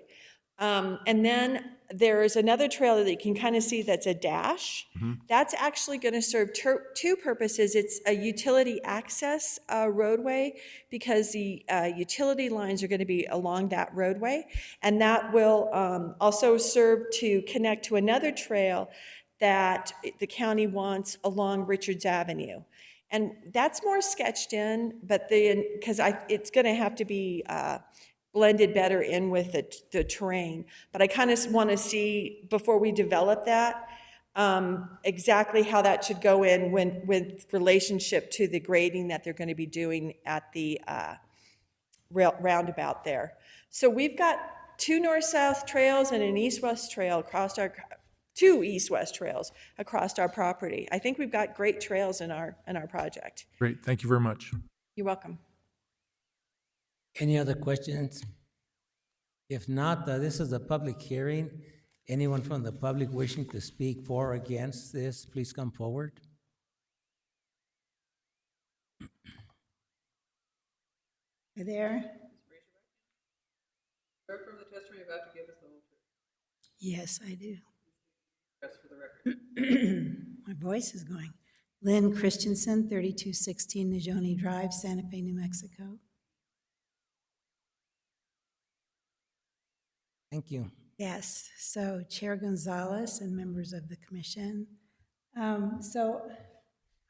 And then there is another trail that you can kind of see that's a dash. Mm-hmm. That's actually going to serve two purposes. It's a utility access roadway because the utility lines are going to be along that roadway. And that will also serve to connect to another trail that the county wants along Richards Avenue. And that's more sketched in, but because it's going to have to be blended better in with the terrain. But I kind of want to see, before we develop that, exactly how that should go in with relationship to the grading that they're going to be doing at the roundabout there. So we've got 2 north-south trails and an east-west trail across our, 2 east-west trails across our property. I think we've got great trails in our project. Great, thank you very much. You're welcome. Any other questions? If not, this is a public hearing. Anyone from the public wishing to speak for or against this, please come forward. Hi there. Swear from the testimony you're about to give us the whole truth. Yes, I do. Press for the record. My voice is going. Lynn Christensen, 3216 Najoni Drive, Santa Fe, New Mexico. Thank you. Yes, so Chair Gonzalez and members of the commission. So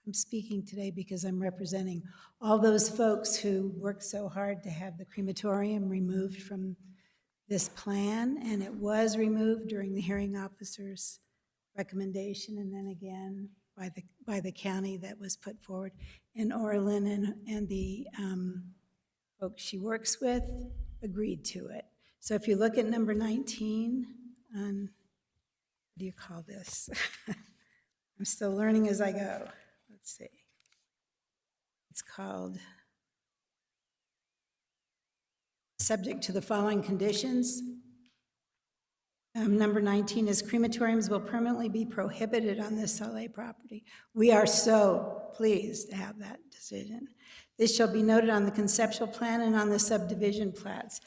I'm speaking today because I'm representing all those folks who worked so hard to have the crematorium removed from this plan, and it was removed during the hearing officer's recommendation, and then again by the county that was put forward. And Orlin and the folks she works with agreed to it. So if you look at number 19, what do you call this? I'm still learning as I go. Let's see. It's called subject to the following conditions. Number 19 is crematoriums will permanently be prohibited on this Soleil property. We are so pleased to have that decision. This shall be noted on the conceptual plan and on the subdivision plats.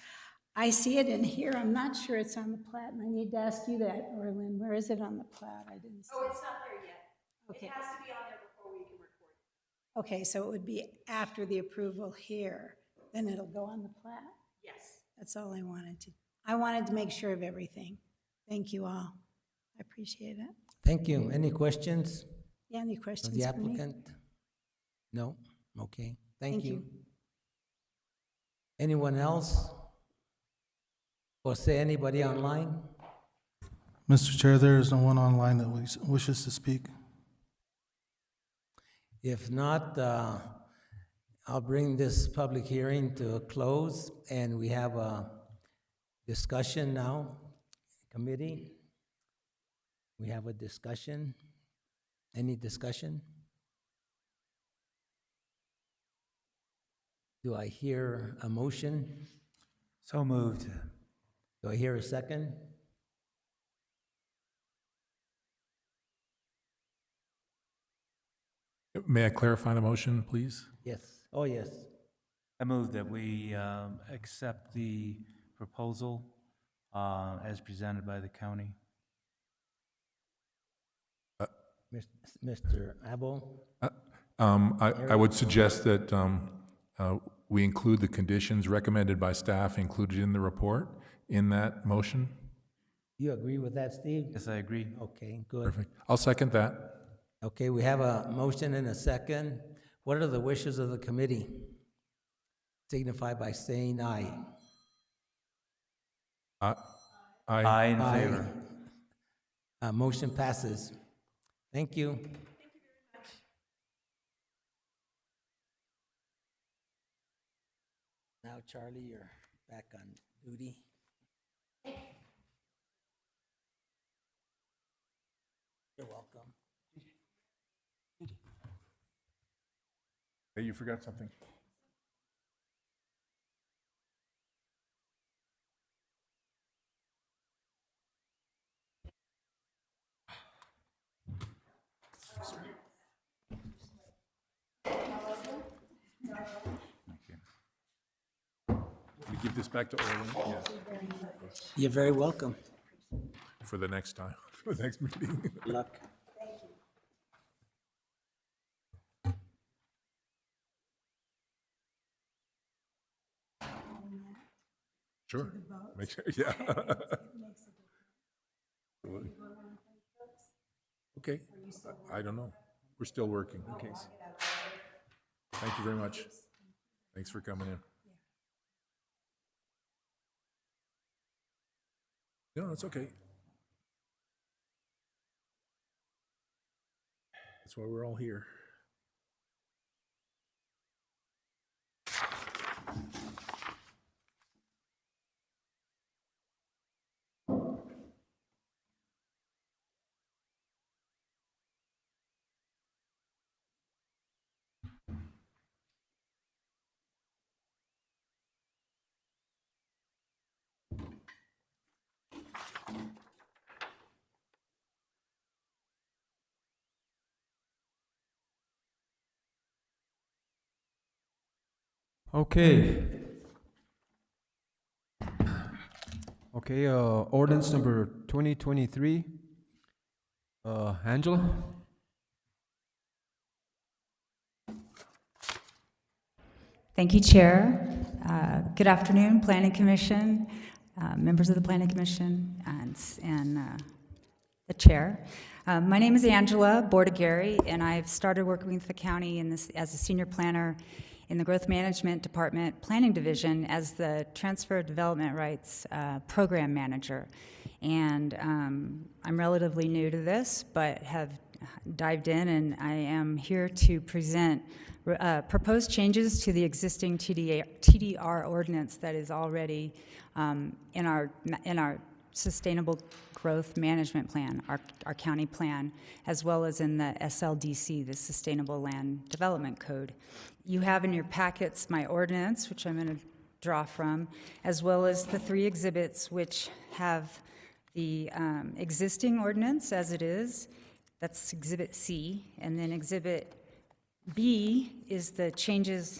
I see it in here. I'm not sure it's on the plat, and I need to ask you that, Orlin. Where is it on the plat? I didn't see. Oh, it's not there yet. Okay. It has to be on there before we can record it. Okay, so it would be after the approval here, then it'll go on the plat? Yes. That's all I wanted to. I wanted to make sure of everything. Thank you all. I appreciate it. Thank you. Any questions Yeah, any of questions the for me? applicant? No? Okay. Thank Thank you. you. Anyone else? Or say anybody online? Mr. Chair, there is no one online that wishes to speak. If not, I'll bring this public hearing to a close, and we have a discussion now. Committee, we have a discussion. Any discussion? Do I hear a motion? So moved. Do I hear a second? May I clarify the motion, please? Yes. Oh, yes. I move that we accept the proposal as presented by the county. Mr. Abel? I would suggest that we include the conditions recommended by staff included in the report in that motion. You agree with that, Steve? Yes, I agree. Okay, good. Perfect. I'll second that. Okay, we have a motion and a second. What are the wishes of the committee? Signify by saying aye. Aye in favor. Motion passes. Thank you. Thank you very much. Now, Charlie, you're back on duty. You're welcome. Hey, you forgot something. We give this back to Orlin? Yeah. You're very welcome. For the next time, for the next meeting. Good luck. Sure. Make sure, yeah. Okay, I don't know. We're still working. Okay. Thank you very much. Thanks for coming in. No, it's okay. That's why we're all here. Okay. Okay, ordinance number 2023. Angela? Thank you, Chair. Good afternoon, Planning Commission, members of the Planning Commission, and the Chair. My name is Angela Bordagari, and I've started working with the county as a senior planner in the Growth Management Department Planning Division as the Transfer of Development Rights Program Manager. And I'm relatively new to this, but have dived in, and I am here to present proposed changes to the existing TDR ordinance that is already in our Sustainable Growth Management Plan, our county plan, as well as in the SLDC, the Sustainable Land Development Code. You have in your packets my ordinance, which I'm going to draw from, as well as the 3 exhibits which have the existing ordinance as it is. That's Exhibit C, and then Exhibit B is the changes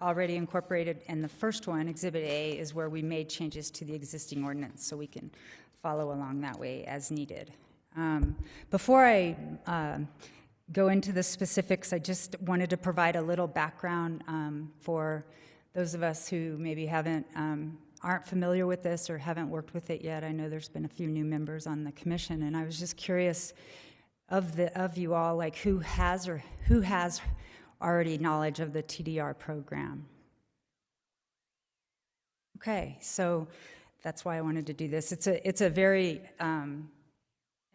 already incorporated, and the first one, Exhibit A, is where we made changes to the existing ordinance, so we can follow along that way as needed. Before I go into the specifics, I just wanted to provide a little background for those of us who maybe aren't familiar with this or haven't worked with it yet. I know there's been a few new members on the commission, and I was just curious of you all, like who has already knowledge of the TDR program. Okay, so that's why I wanted to do this. It's a very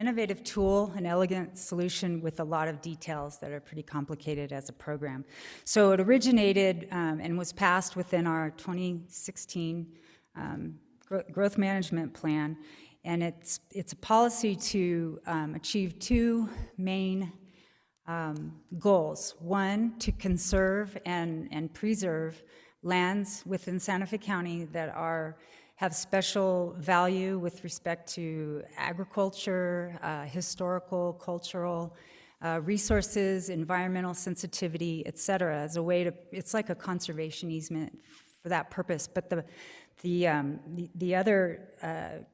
innovative tool, an elegant solution with a lot of details that are pretty complicated as a program. So it originated and was passed within our 2016 Growth Management Plan. And it's a policy to achieve 2 main goals. One, to conserve and preserve lands within Santa Fe County that have special value with respect to agriculture, historical, cultural resources, environmental sensitivity, et cetera, as a way to, it's like a conservation easement for that purpose. But the other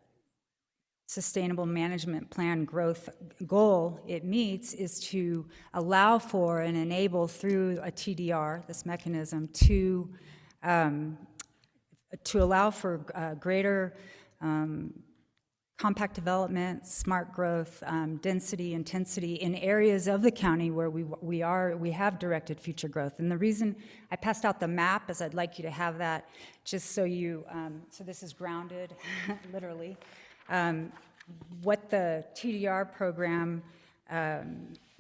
Sustainable Management Plan growth goal it meets is to allow for and enable through a TDR, this mechanism, to allow for greater compact development, smart growth, density, intensity in areas of the county where we have directed future growth. And the reason I passed out the map is I'd like you to have that just so so this is grounded, literally. What the TDR program,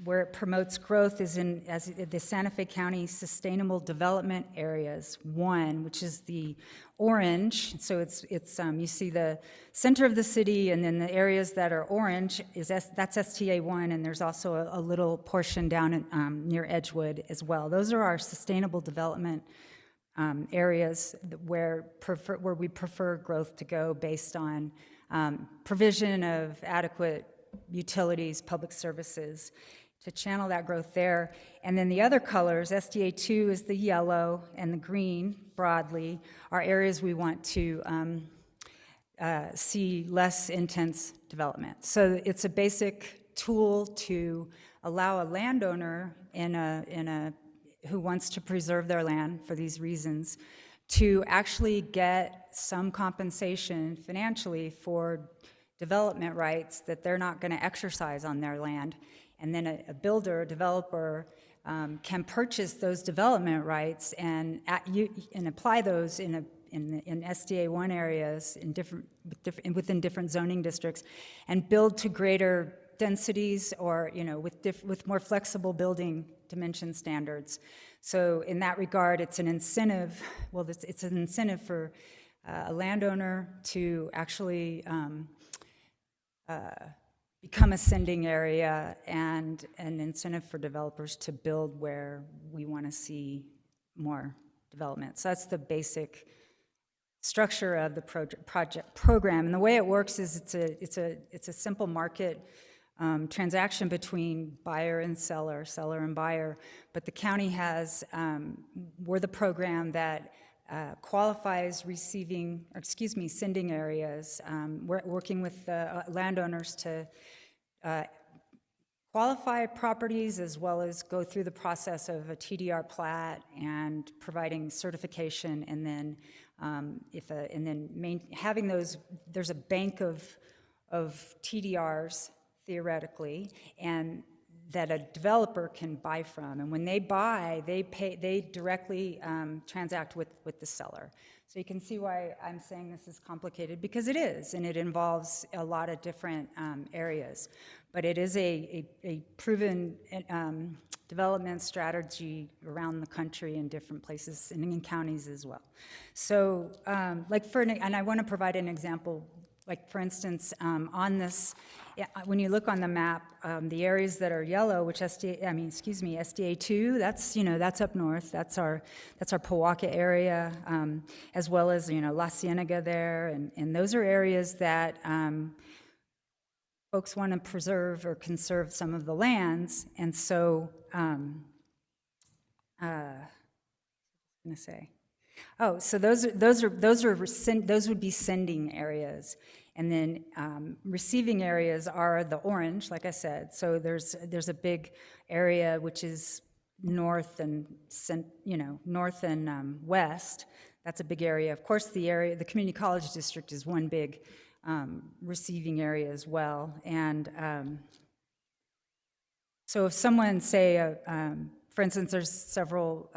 where it promotes growth, is in the Santa Fe County Sustainable Development Areas 1, which is the orange. So it's you see the center of the city, and then the areas that are orange that's STA 1, and there's also a little portion down near Edgewood as well. Those are our sustainable development areas where we prefer growth to go based on provision of adequate utilities, public services, to channel that growth there. And then the other colors, SDA 2 is the yellow, and the green, broadly, are areas we want to see less intense development. So it's a basic tool to allow a landowner who wants to preserve their land for these reasons to actually get some compensation financially for development rights that they're not going to exercise on their land. And then a builder, a developer, can purchase those development rights and apply those in SDA 1 areas within different zoning districts, and build to greater densities or with more flexible building dimension standards. So in that regard, it's an incentive. Well, it's an incentive for a landowner to actually become a sending area, and an incentive for developers to build where we want to see more development. So that's the basic structure of the program. And the way it works is it's a simple market transaction between buyer and seller and buyer. But the county we're the program that qualifies sending areas. We're working with the landowners to qualify properties as well as go through the process of a TDR plat and providing certification, and then having those. There's a bank of TDRs theoretically, and that a developer can buy from. And when they buy, they directly transact with the seller. So you can see why I'm saying this is complicated, because it is, and it involves a lot of different areas. But it is a proven development strategy around the country in different places and in counties as well. So and I want to provide an example. Like, for instance, on this, when you look on the map, the areas that are yellow, which SDA 2, that's up north. That's our Powaca area, as well as La Cienega there, and those are areas that folks want to preserve or conserve some of the lands, and so so those would be sending areas, and then receiving areas are the orange, like I said. So there's a big area which is north and west. That's a big area. Of course, the community college district is one big receiving area as well. And so if someone for instance, there's several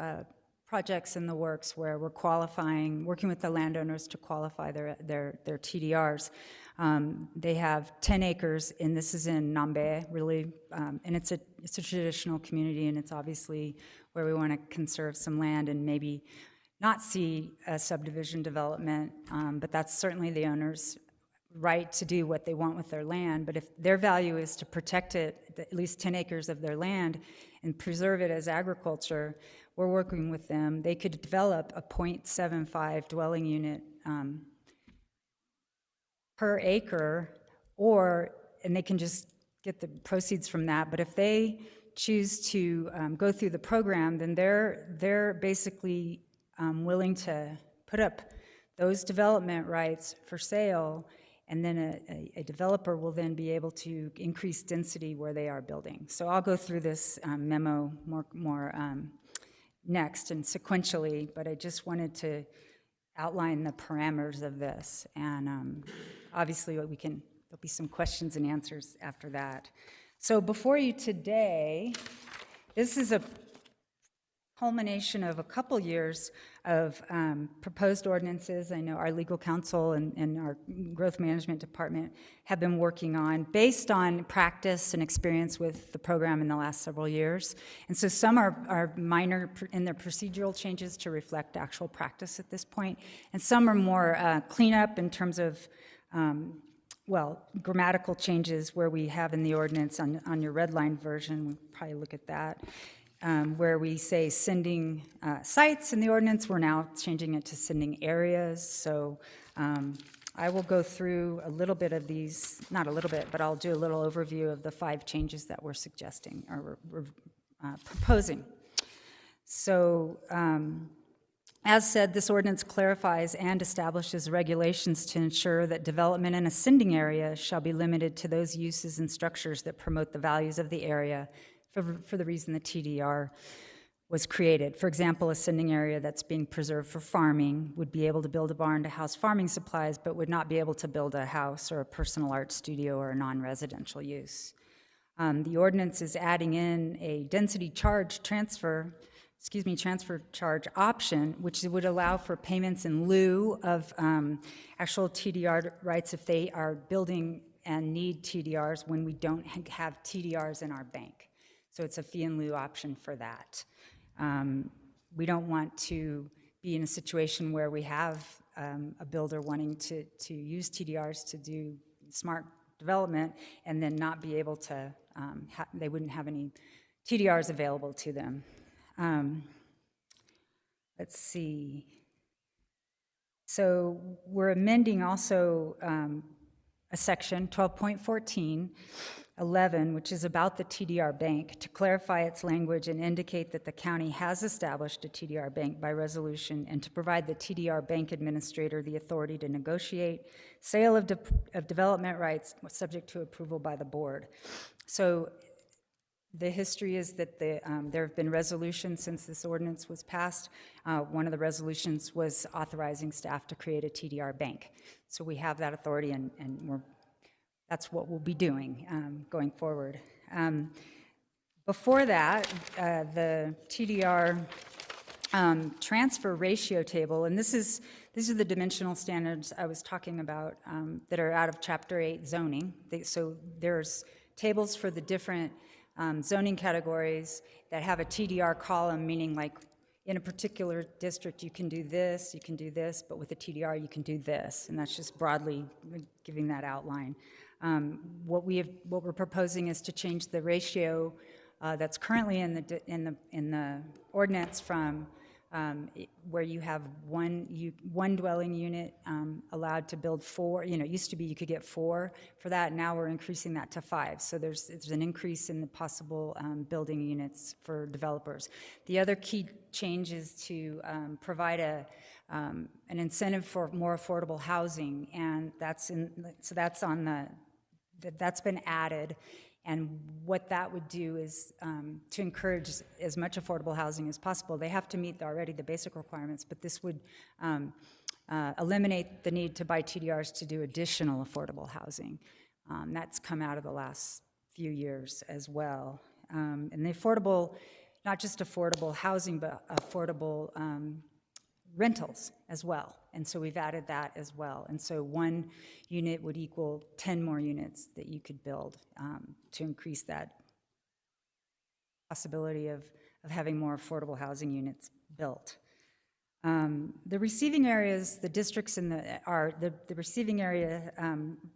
projects in the works where we're working with the landowners to qualify their TDRs. They have 10 acres, and this is in Nambe, really, and it's a traditional community, and it's obviously where we want to conserve some land and maybe not see a subdivision development, but that's certainly the owner's right to do what they want with their land. But if their value is to protect it, at least 10 acres of their land, and preserve it as agriculture, we're working with them. They could develop a 0.75 dwelling unit per acre, and they can just get the proceeds from that. But if they choose to go through the program, then they're basically willing to put up those development rights for sale, and then a developer will then be able to increase density where they are building. So I'll go through this memo more next and sequentially, but I just wanted to outline the parameters of this. And obviously there'll be some questions and answers after that. So before you today, this is a culmination of a couple years of proposed ordinances. I know our legal counsel and our growth management department have been working on, based on practice and experience with the program in the last several years. And so some are minor in their procedural changes to reflect actual practice at this point, and some are more cleanup in terms of grammatical changes where we have in the ordinance on your red line version. We'll probably look at that. Where we say sending sites in the ordinance, we're now changing it to sending areas. So I will go through a little bit of these, not a little bit, but I'll do a little overview of the 5 changes that we're suggesting or we're proposing. So as said, this ordinance clarifies and establishes regulations to ensure that development in a sending area shall be limited to those uses and structures that promote the values of the area for the reason the TDR was created. For example, a sending area that's being preserved for farming would be able to build a barn to house farming supplies, but would not be able to build a house or a personal art studio or a non-residential use. The ordinance is adding in a density charge transfer charge option, which would allow for payments in lieu of actual TDR rights if they are building and need TDRs when we don't have TDRs in our bank. So it's a fee in lieu option for that. We don't want to be in a situation where we have a builder wanting to use TDRs to do smart development and then not be able to, they wouldn't have any TDRs available to them. Let's see. So we're amending also a section, 12.14.11, which is about the TDR bank, to clarify its language and indicate that the county has established a TDR bank by resolution, and to provide the TDR bank administrator the authority to negotiate sale of development rights subject to approval by the board. So The history is that there have been resolutions since this ordinance was passed. One of the resolutions was authorizing staff to create a TDR bank. So we have that authority, and that's what we'll be doing going forward. Before that, the TDR transfer ratio table, and these are the dimensional standards I was talking about that are out of Chapter 8 zoning. So there's tables for the different zoning categories that have a TDR column, meaning like in a particular district you can do this, but with a TDR you can do this, and that's just broadly giving that outline. What we're proposing is to change the ratio that's currently in the ordinance from where you have one dwelling unit allowed to build 4. It used to be you could get 4 for that. Now we're increasing that to 5. So there's an increase in the possible building units for developers. The other key change is to provide an incentive for more affordable housing, and that's been added. And what that would do is to encourage as much affordable housing as possible. They have to meet already the basic requirements, but this would eliminate the need to buy TDRs to do additional affordable housing. That's come out of the last few years as well. And the affordable, not just affordable housing, but affordable rentals as well. And so we've added that as well. And so 1 unit would equal 10 more units that you could build to increase that possibility of having more affordable housing units built. The receiving areas, the districts the receiving area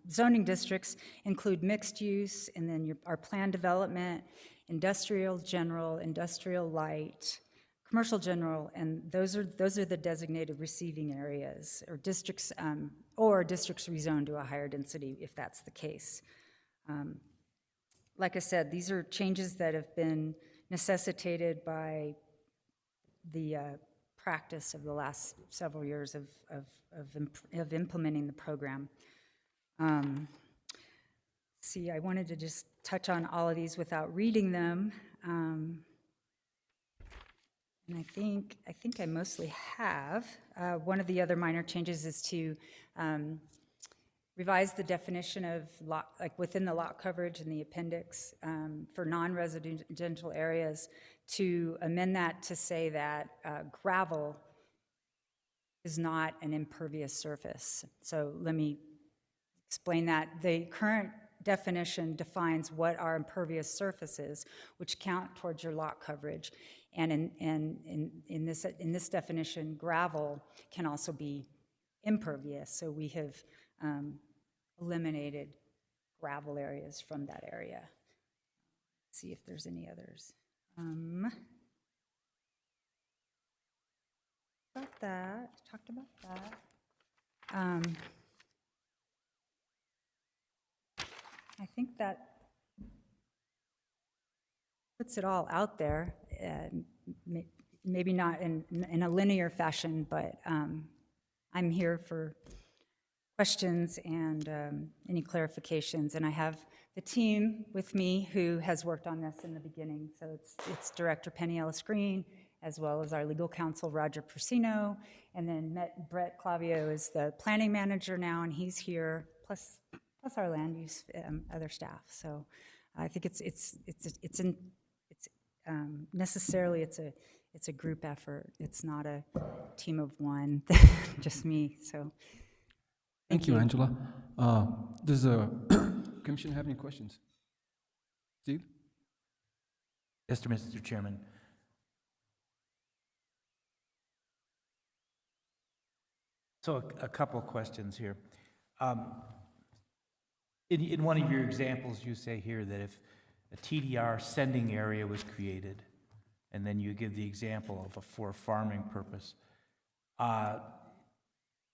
zoning districts include mixed use, and then our planned development, industrial general, industrial light, commercial general, and those are the designated receiving areas, or districts rezoned to a higher density if that's the case. Like I said, these are changes that have been necessitated by the practice of the last several years of implementing the program. See, I wanted to just touch on all of these without reading them. And I think I mostly have. One of the other minor changes is to revise the definition of lot, like within the lot coverage in the appendix for non-residential areas, to amend that to say that gravel is not an impervious surface. So let me explain that. The current definition defines what are impervious surfaces, which count towards your lot coverage. And in this definition, gravel can also be impervious. So we have eliminated gravel areas from that area. Let's see if there's any others. Talked about that. I think that puts it all out there, maybe not in a linear fashion, but I'm here for questions and any clarifications. And I have the team with me who has worked on this in the beginning. So it's Director Penny Ellis Green, as well as our legal counsel, Roger Persino, and then Brett Clavio is the planning manager now, and he's here, plus our land use other staff. So I think necessarily it's a group effort. It's not a team of one, just me. So thank you, Angela. Does the commission have any questions? Steve? Yes, Mr. Chairman. So a couple of questions here. In one of your examples, you say here that if a TDR sending area was created, and then you give the example of for a farming purpose,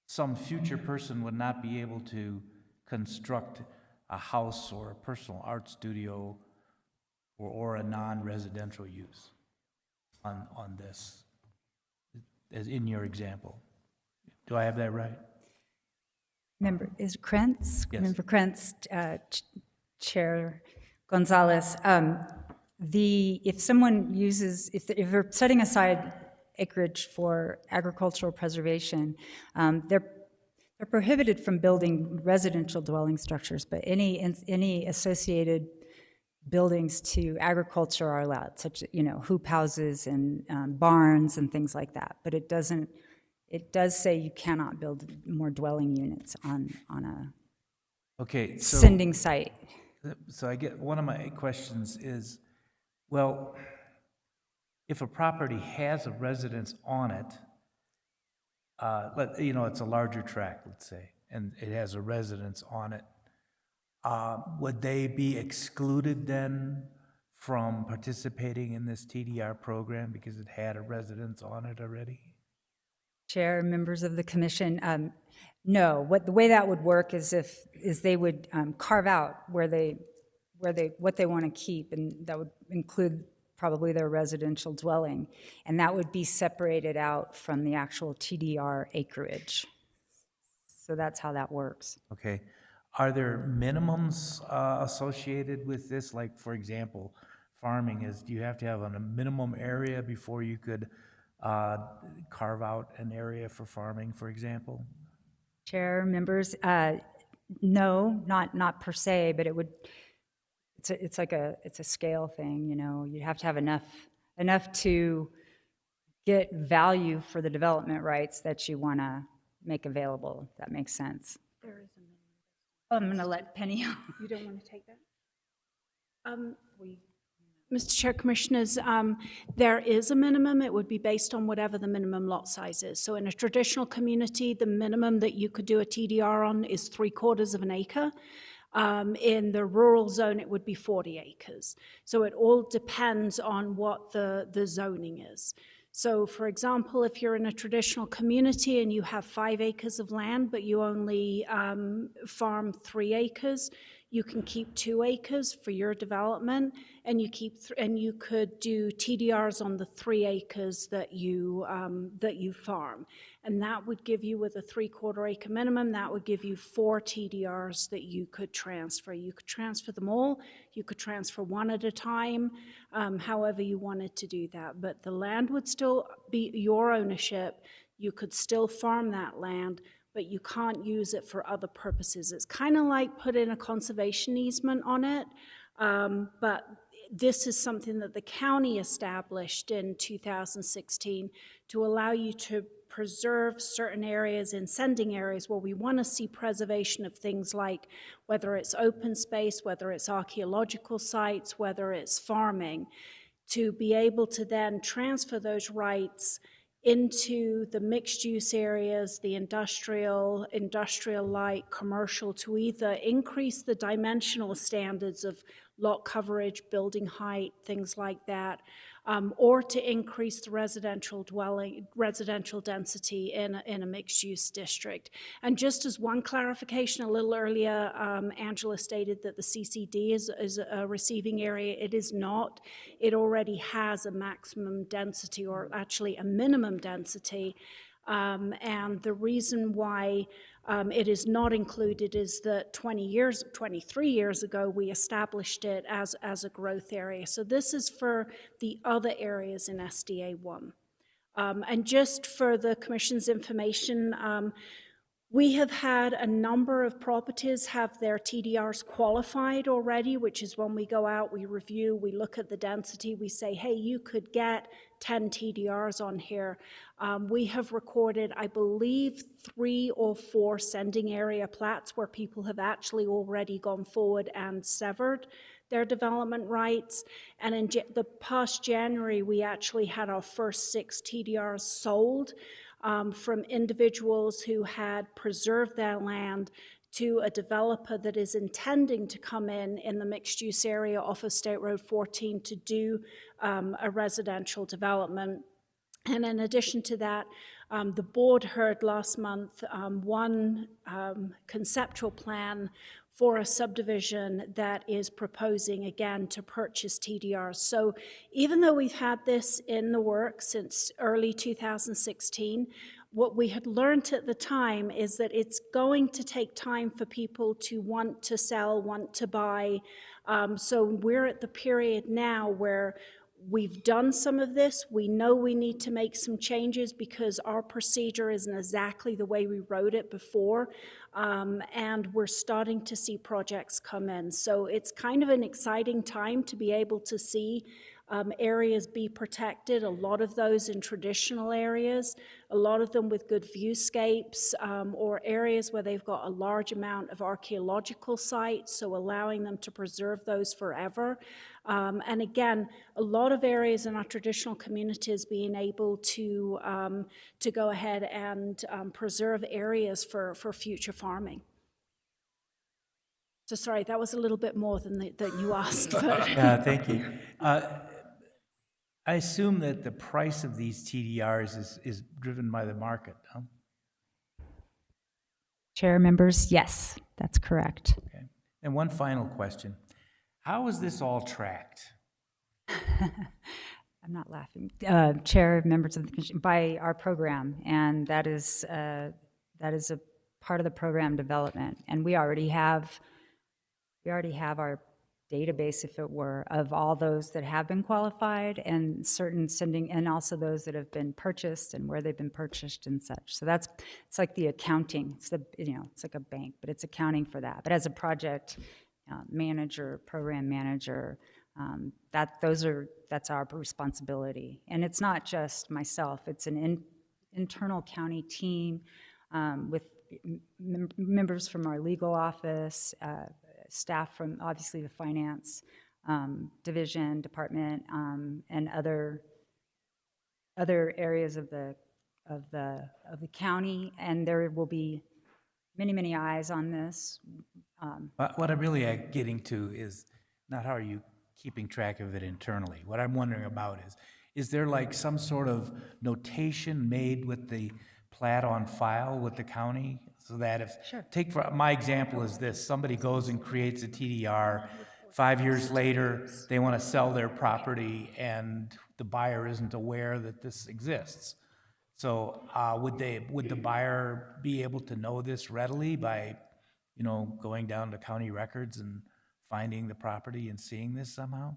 some future person would not be able to construct a house or a personal art studio or a non-residential use on this, as in your example. Do I have that right? Member, is Krentz? Yes. Member Krentz, Chair Gonzalez. if someone uses, if they're setting aside acreage for agricultural preservation, they're prohibited from building residential dwelling structures, but any associated buildings to agriculture are allowed, such as, hoop houses and barns and things like that. But it does say you cannot build more dwelling units on a Okay, so. sending site. So I get, one of my questions is, well, if a property has a residence on it, it's a larger tract, let's say, and it has a residence on it, would they be excluded then from participating in this TDR program because it had a residence on it already? Chair, members of the commission, no. The way that would work is they would carve out what they want to keep, and that would include probably their residential dwelling, and that would be separated out from the actual TDR acreage. So that's how that works. Okay. Are there minimums associated with this? Like, for example, farming do you have to have a minimum area before you could carve out an area for farming, for example? Chair, members, no, not per se, but it's a scale thing, you have to have enough to get value for the development rights that you want to make available, if that makes sense. There is a minimum. I'm going to let Penny. You don't want to take that? Mr. Chair, Commissioners, there is a minimum. It would be based on whatever the minimum lot size is. So in a traditional community, the minimum that you could do a TDR on is 3/4 of an acre. In the rural zone, it would be 40 acres. So it all depends on what the zoning is. So for example, if you're in a traditional community and you have 5 acres of land, but you only farm 3 acres, you can keep 2 acres for your development, and you could do TDRs on the 3 acres that you farm, and that would give you, with a 3/4 acre minimum, that would give you 4 TDRs that you could transfer. You could transfer them all. You could transfer one at a time, however you wanted to do that. But the land would still be your ownership. You could still farm that land, but you can't use it for other purposes. It's kind of like putting a conservation easement on it, but this is something that the county established in 2016 to allow you to preserve certain areas in sending areas where we want to see preservation of things like whether it's open space, whether it's archaeological sites, whether it's farming, to be able to then transfer those rights into the mixed-use areas, the industrial-light, commercial, to either increase the dimensional standards of lot coverage, building height, things like that, or to increase the residential density in a mixed-use district. And just as one clarification, a little earlier, Angela stated that the CCD is a receiving area. It is not. It already has a maximum density, or actually a minimum density. And the reason why it is not included is that 23 years ago, we established it as a growth area. So this is for the other areas in SDA 1. And just for the Commission's information, we have had a number of properties have their TDRs qualified already, which is when we go out, we review, we look at the density, we say, hey, you could get 10 TDRs on here. We have recorded, I believe, 3 or 4 sending area plats where people have actually already gone forward and severed their development rights. And in the past January, we actually had our first 6 TDRs sold from individuals who had preserved their land to a developer that is intending to come in the mixed-use area off of State Road 14 to do a residential development. And in addition to that, the board heard last month one conceptual plan for a subdivision that is proposing, again, to purchase TDRs. So even though we've had this in the works since early 2016, what we had learned at the time is that it's going to take time for people to want to sell, want to buy. So we're at the period now where we've done some of this. We know we need to make some changes because our procedure isn't exactly the way we wrote it before. And we're starting to see projects come in. So it's kind of an exciting time to be able to see areas be protected, a lot of those in traditional areas, a lot of them with good viewscapes, or areas where they've got a large amount of archaeological sites, so allowing them to preserve those forever. And again, a lot of areas in our traditional communities being able to go ahead and preserve areas for future farming. So sorry, that was a little bit more than you asked. But. Yeah, thank you. I assume that the price of these TDRs is driven by the market, huh? Chair, members, yes, that's correct. Okay. And one final question. How is this all tracked? I'm not laughing. Chair, members of the commission, by our program, and that is a part of the program development. And we already have our database, if it were, of all those that have been qualified and and also those that have been purchased and where they've been purchased and such. So it's like the accounting. It's like a bank, but it's accounting for that. But as a project manager, program manager, that's our responsibility. And it's not just myself. It's an internal county team with members from our legal office, staff from obviously the finance department, and other areas of the county, and there will be many eyes on this. What I'm really getting to is not how are you keeping track of it internally. What I'm wondering about is there like some sort of notation made with the plat on file with the county? So that if, take for my example is this, somebody goes and creates a TDR, 5 years later, they want to sell their property and the buyer isn't aware that this exists. So would the buyer be able to know this readily by, going down to county records and finding the property and seeing this somehow?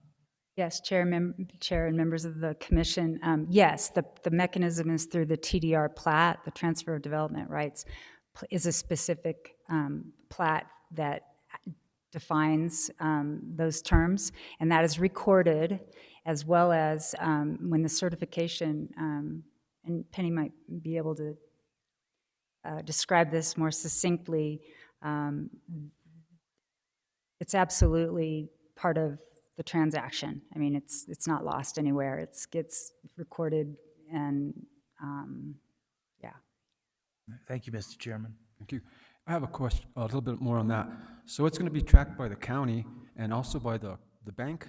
Yes, Chair and members of the commission. Yes, the mechanism is through the TDR plat, the transfer of development rights, is a specific plat that defines those terms, and that is recorded, as well as when the certification, and Penny might be able to describe this more succinctly, it's absolutely part of the transaction. I mean, it's not lost anywhere. It gets recorded, and yeah. Thank you, Mr. Chairman. Thank you. I have a question, a little bit more on that. So it's going to be tracked by the county and also by the bank?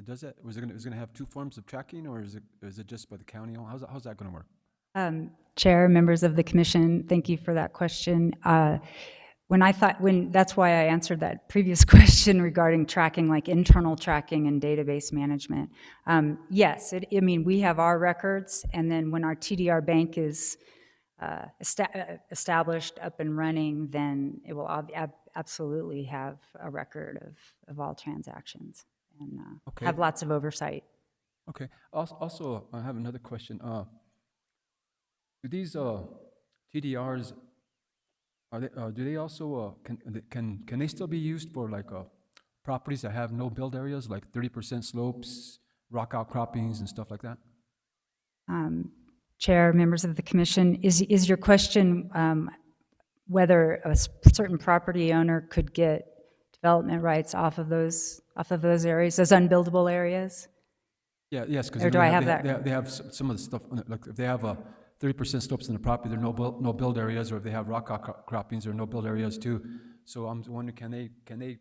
Does it? Is it going to have two forms of tracking, or is it just by the county? How's that going to work? Chair, members of the commission, thank you for that question. That's why I answered that previous question regarding tracking, like internal tracking and database management. Yes, we have our records, and then when our TDR bank is established, up and running, then it will absolutely have a record of all transactions and have lots of oversight. Okay. Also, I have another question. Do these TDRs do they also can they still be used for like properties that have no build areas, like 30% slopes, rock outcroppings, and stuff like that? Chair, members of the commission, is your question whether a certain property owner could get development rights off of those areas, those unbuildable areas? Yeah, yes, because they have some of the stuff, like if they have 30% slopes in the property, there are no build areas, or if they have rock outcroppings, there are no build areas too. So I'm wondering, can they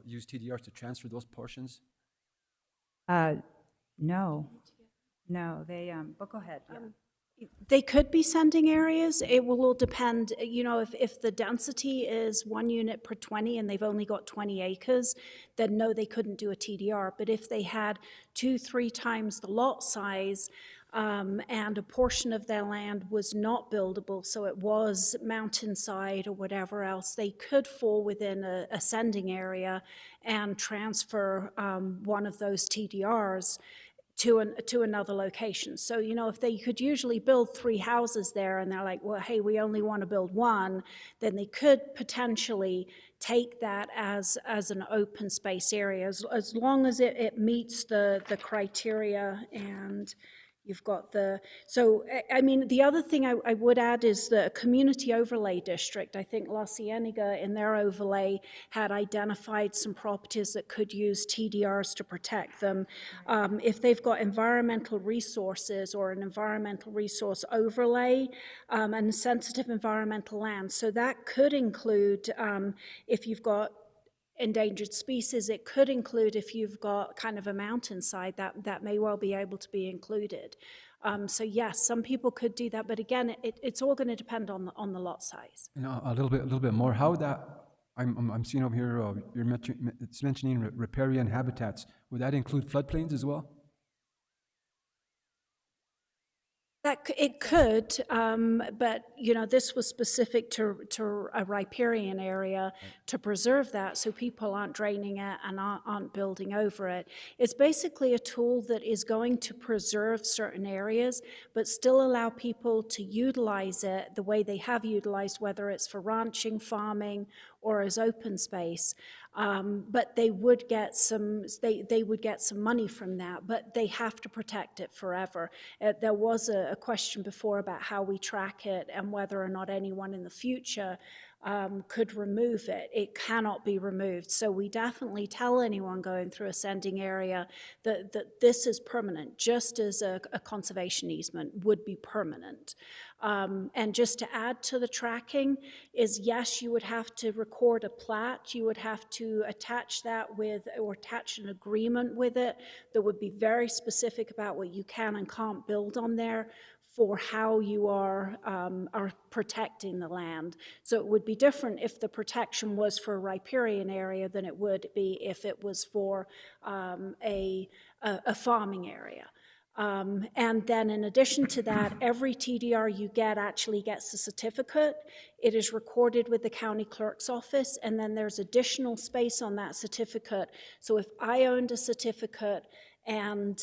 use TDRs to transfer those portions? No, they, but go ahead. Yeah. They could be sending areas. It will all depend, if the density is 1 unit per 20 and they've only got 20 acres, then no, they couldn't do a TDR. But if they had 2-3 times the lot size, and a portion of their land was not buildable, so it was mountainside or whatever else, they could fall within a ascending area and transfer one of those TDRs to another location. So, you know, if they could usually build 3 houses there and they're like, well, hey, we only want to build 1, then they could potentially take that as an open space area, as long as it meets the criteria. And you've got so, I mean, the other thing I would add is the community overlay district. I think La Cienega in their overlay had identified some properties that could use TDRs to protect them. If they've got environmental resources or an environmental resource overlay and sensitive environmental land. So that could include, if you've got endangered species, it could include if you've got kind of a mountainside, that may well be able to be included. So yes, some people could do that, but again, it's all going to depend on the lot size. And a little bit more. How would that? I'm seeing over here. It's mentioning riparian habitats. Would that include floodplains as well? It could, but you know, this was specific to a riparian area to preserve that, so people aren't draining it and aren't building over it. It's basically a tool that is going to preserve certain areas, but still allow people to utilize it the way they have utilized, whether it's for ranching, farming, or as open space. But they would get some money from that, but they have to protect it forever. There was a question before about how we track it and whether or not anyone in the future could remove it. It cannot be removed. So we definitely tell anyone going through ascending area that this is permanent, just as a conservation easement would be permanent. And just to add to the tracking is, yes, you would have to record a plat. You would have to attach that with, or attach an agreement with it that would be very specific about what you can and can't build on there, for how you are protecting the land. So it would be different if the protection was for a riparian area than it would be if it was for a farming area. And then in addition to that, every TDR you get actually gets a certificate. It is recorded with the county clerk's office, and then there's additional space on that certificate. So if I owned a certificate and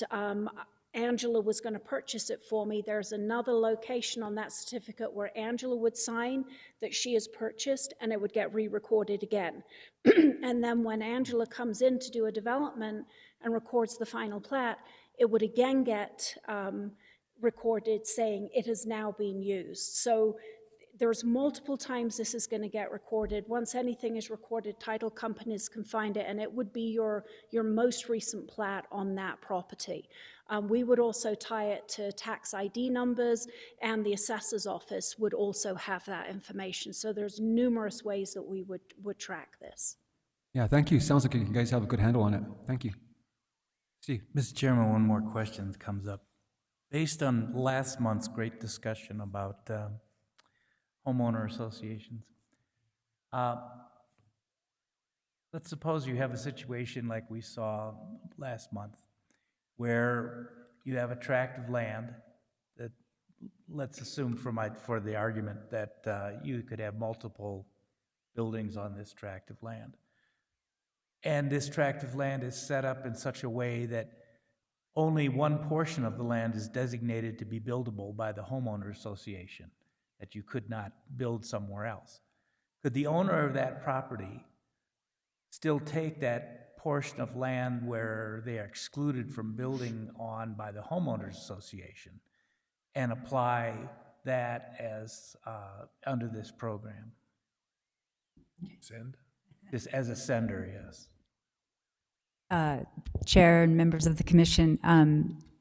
Angela was going to purchase it for me, there's another location on that certificate where Angela would sign that she has purchased, and it would get re-recorded again. And then when Angela comes in to do a development and records the final plat, it would again get recorded saying it has now been used. So there's multiple times this is going to get recorded. Once anything is recorded, title companies can find it, and it would be your most recent plat on that property. We would also tie it to tax ID numbers, and the assessor's office would also have that information. So there's numerous ways that we would track this. Yeah, thank you. Sounds like you guys have a good handle on it. Thank you. Steve. Mr. Chairman, one more question comes up. Based on last month's great discussion about homeowner associations, let's suppose you have a situation like we saw last month, where you have a tract of land that, let's assume for the argument that you could have multiple buildings on this tract of land. And this tract of land is set up in such a way that only one portion of the land is designated to be buildable by the homeowner association, that you could not build somewhere else. Could the owner of that property still take that portion of land where they are excluded from building on by the homeowners association and apply that as under this program? Send? This as a sender, yes. Chair and members of the commission,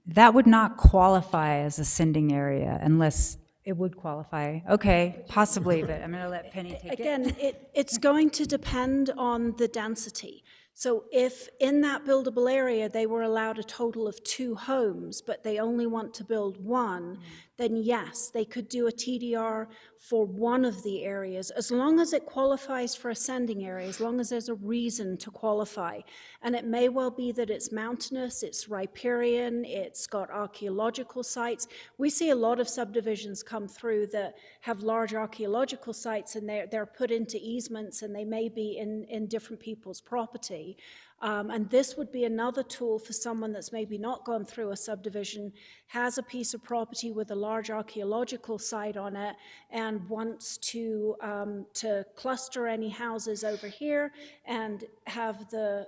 that would not qualify as a sending area unless it would qualify. Okay, possibly, but I'm going to let Penny take it. Again, it's going to depend on the density. So if in that buildable area they were allowed a total of 2 homes, but they only want to build 1, then yes, they could do a TDR for one of the areas, as long as it qualifies for a sending area, as long as there's a reason to qualify. And it may well be that it's mountainous, it's riparian, it's got archaeological sites. We see a lot of subdivisions come through that have large archaeological sites, and they're put into easements, and they may be in different people's property. And this would be another tool for someone that's maybe not gone through a subdivision, has a piece of property with a large archaeological site on it, and wants to cluster any houses over here and have the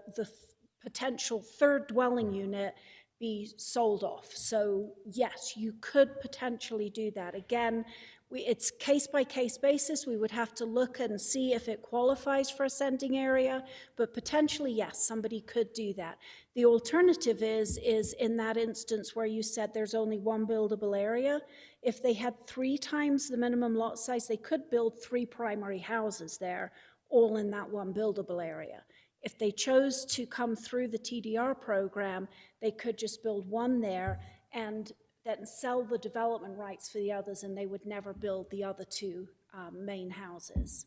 potential third dwelling unit be sold off. So yes, you could potentially do that. Again, it's case-by-case basis. We would have to look and see if it qualifies for a sending area, but potentially, yes, somebody could do that. The alternative is in that instance where you said there's only one buildable area, if they had 3 times the minimum lot size, they could build 3 primary houses there, all in that one buildable area. If they chose to come through the TDR program, they could just build 1 there and then sell the development rights for the others, and they would never build the other 2 main houses.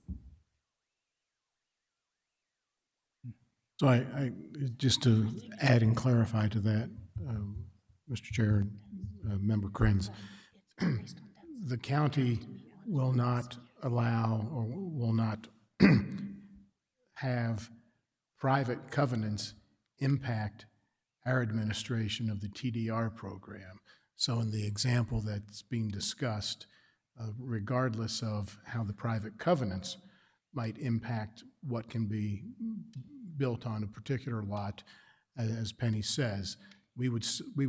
So I just to add and clarify to that, Mr. Chair and Member Krenz, the county will not allow or will not have private covenants impact our administration of the TDR program. So in the example that's being discussed, regardless of how the private covenants might impact what can be built on a particular lot, as Penny says, we would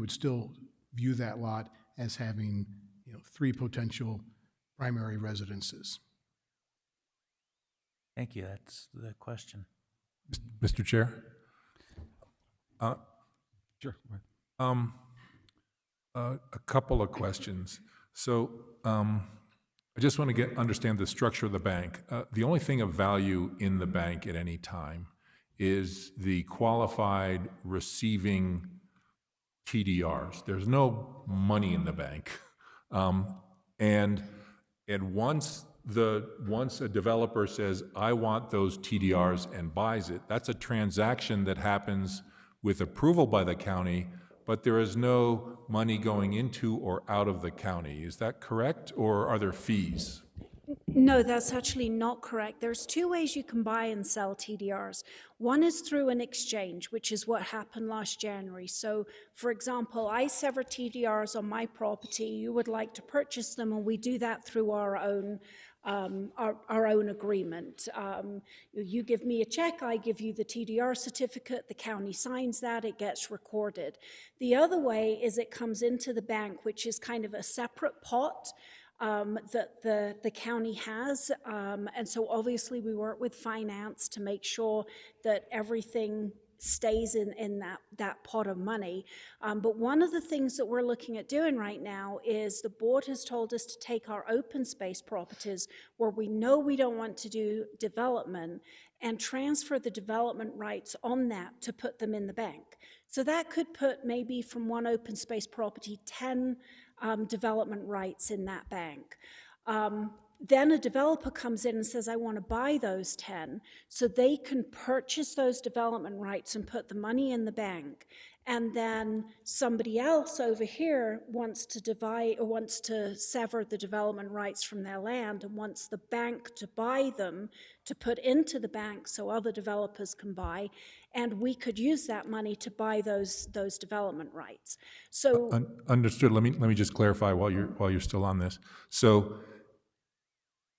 still view that lot as having 3 potential primary residences. Thank you. That's the question. Mr. Chair? Sure. A couple of questions. So I just want to understand the structure of the bank. The only thing of value in the bank at any time is the qualified receiving TDRs. There's no money in the bank. And once a developer says, I want those TDRs and buys it, that's a transaction that happens with approval by the county, but there is no money going into or out of the county. Is that correct, or are there fees? No, that's actually not correct. There's 2 ways you can buy and sell TDRs. One is through an exchange, which is what happened last January. So, for example, I sever TDRs on my property. You would like to purchase them, and we do that through our own agreement. You give me a check, I give you the TDR certificate, the county signs that, it gets recorded. The other way is it comes into the bank, which is kind of a separate pot that the county has. And so obviously we work with finance to make sure that everything stays in that pot of money. But one of the things that we're looking at doing right now is the board has told us to take our open space properties where we know we don't want to do development and transfer the development rights on that to put them in the bank. So that could put maybe from one open space property 10 development rights in that bank. Then a developer comes in and says, I want to buy those 10, so they can purchase those development rights and put the money in the bank. And then somebody else over here wants to divide or wants to sever the development rights from their land and wants the bank to buy them to put into the bank so other developers can buy. And we could use that money to buy those development rights. So understood. Let me just clarify while you're still on this. So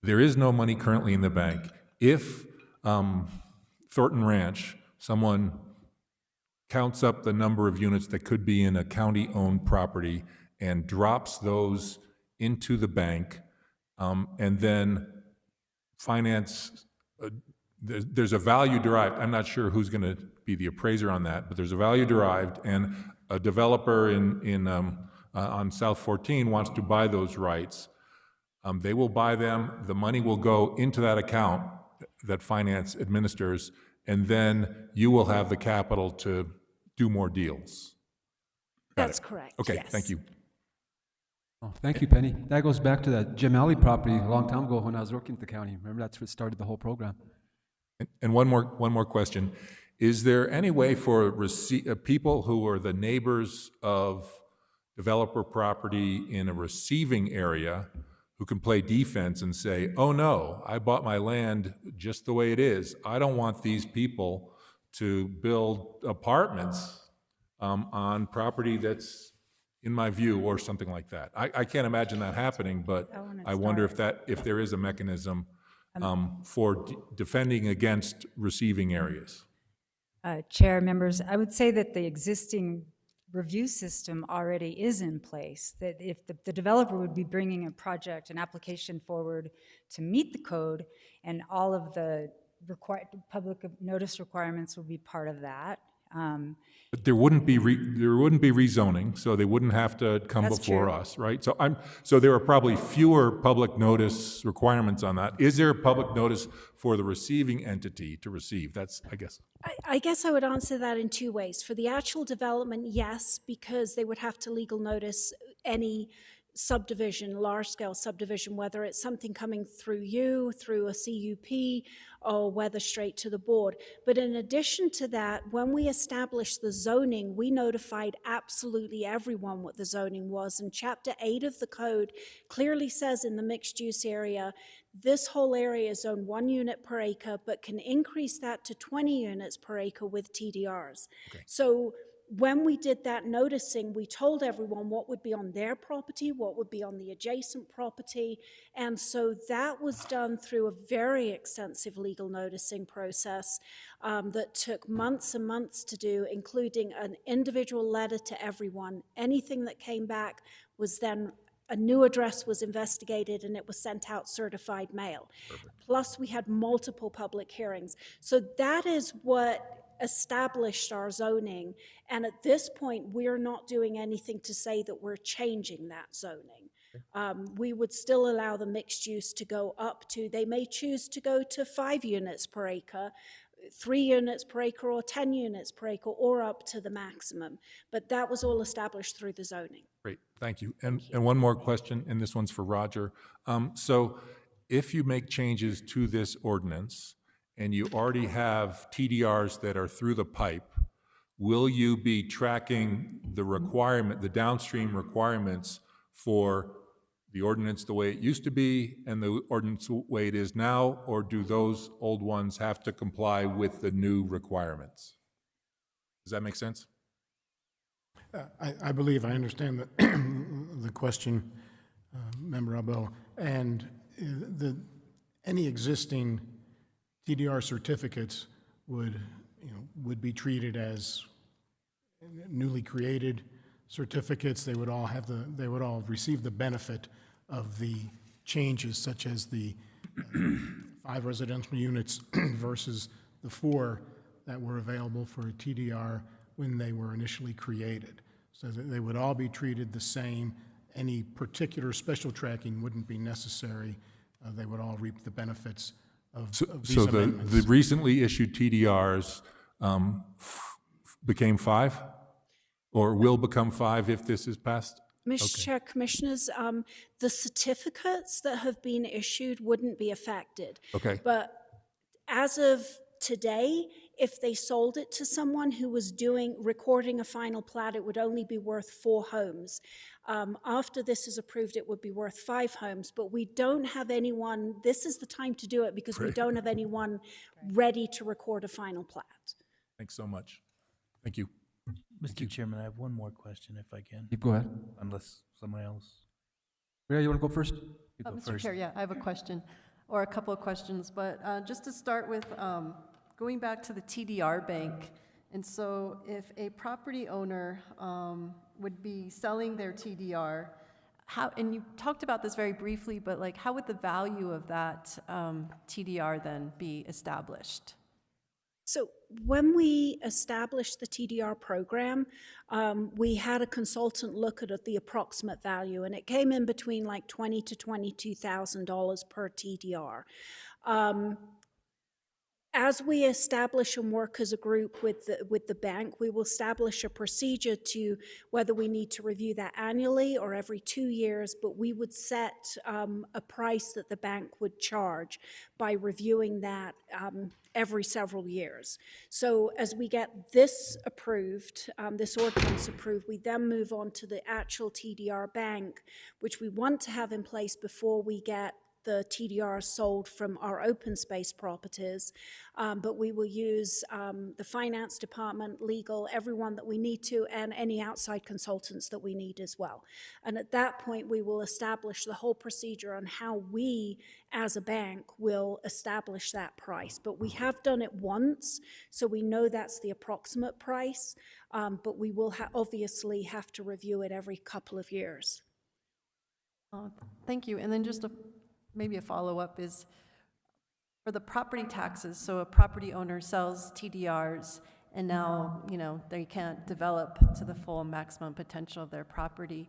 there is no money currently in the bank. If Thornton Ranch, someone counts up the number of units that could be in a county-owned property and drops those into the bank, and then finance, there's a value derived. I'm not sure who's going to be the appraiser on that, but there's a value derived, and a developer on South 14 wants to buy those rights. They will buy them, the money will go into that account that finance administers, and then you will have the capital to do more deals. That's correct. Okay, yes. Thank you. Oh, thank you, Penny. That goes back to that Jim Alley property a long time ago when I was working at the county. Remember, that's what started the whole program. And one more question. Is there any way for people who are the neighbors of developer property in a receiving area who can play defense and say, oh no, I bought my land just the way it is. I don't want these people to build apartments on property that's in my view, or something like that. I can't imagine that happening, but I wonder if there is a mechanism for defending against receiving areas. Chair, members, I would say that the existing review system already is in place, that if the developer would be bringing a project, an application forward to meet the code, and all of the public notice requirements would be part of that. But there wouldn't be rezoning, so they wouldn't have to come That's before true. us, right? So there are probably fewer public notice requirements on that. Is there a public notice for the receiving entity to receive? That's, I guess. I guess I would answer that in two ways. For the actual development, yes, because they would have to legal notice any subdivision, large-scale subdivision, whether it's something coming through you, through a CUP, or whether straight to the board. But in addition to that, when we established the zoning, we notified absolutely everyone what the zoning was. And Chapter 8 of the code clearly says in the mixed-use area, this whole area is zoned 1 unit per acre, but can increase that to 20 units per acre with TDRs. Okay. So when we did that noticing, we told everyone what would be on their property, what would be on the adjacent property. And so that was done through a very extensive legal noticing process that took months and months to do, including an individual letter to everyone. Anything that came back was then a new address was investigated and it was sent out certified mail. Perfect. Plus we had multiple public hearings. So that is what established our zoning, and at this point we're not doing anything to say that we're changing that zoning. We would still allow the mixed use to go up to, they may choose to go to 5 units per acre, 3 units per acre, or 10 units per acre, or up to the maximum, but that was all established through the zoning. Great, thank you. And one more question, and this one's for Roger. So if you make changes to this ordinance, and you already have TDRs that are through the pipe, will you be tracking the downstream requirements for the ordinance the way it used to be and the ordinance the way it is now, or do those old ones have to comply with the new requirements? Does that make sense? I believe I understand the question, Member Abel, and any existing TDR certificates would be treated as newly created certificates. They would all receive the benefit of the changes, such as the 5 residential units versus the 4 that were available for a TDR when they were initially created. So that they would all be treated the same. Any particular special tracking wouldn't be necessary. They would all reap the benefits of these amendments. The recently issued TDRs became 5, or will become 5 if this is passed? Mr. Chair, Commissioners, the certificates that have been issued wouldn't be affected. Okay. But as of today, if they sold it to someone who was recording a final plat, it would only be worth 4 homes. After this is approved, it would be worth 5 homes, but we don't have anyone, this is the time to do it because we don't have anyone ready to record a final plat. Thanks so much. Thank you. Mr. Chairman, I have one more question if I can. Go ahead. Unless someone else. Rhea, you want to go first? You go Mr. first. Chair, yeah, I have a question, or a couple of questions, but just to start with, going back to the TDR bank, and so if a property owner would be selling their TDR, and you talked about this very briefly, but like how would the value of that TDR then be established? So when we established the TDR program, we had a consultant look at the approximate value, and it came in between like $20,000 to $22,000 per TDR. As we establish and work as a group with the bank, we will establish a procedure to whether we need to review that annually or every 2 years, but we would set a price that the bank would charge by reviewing that every several years. So as we get this approved, this ordinance approved, we then move on to the actual TDR bank, which we want to have in place before we get the TDR sold from our open space properties, but we will use the finance department, legal, everyone that we need to, and any outside consultants that we need as well. And at that point, we will establish the whole procedure on how we, as a bank, will establish that price. But we have done it once, so we know that's the approximate price, but we will obviously have to review it every couple of years. Thank you. And then just maybe a follow-up is for the property taxes. So a property owner sells TDRs and now, they can't develop to the full maximum potential of their property.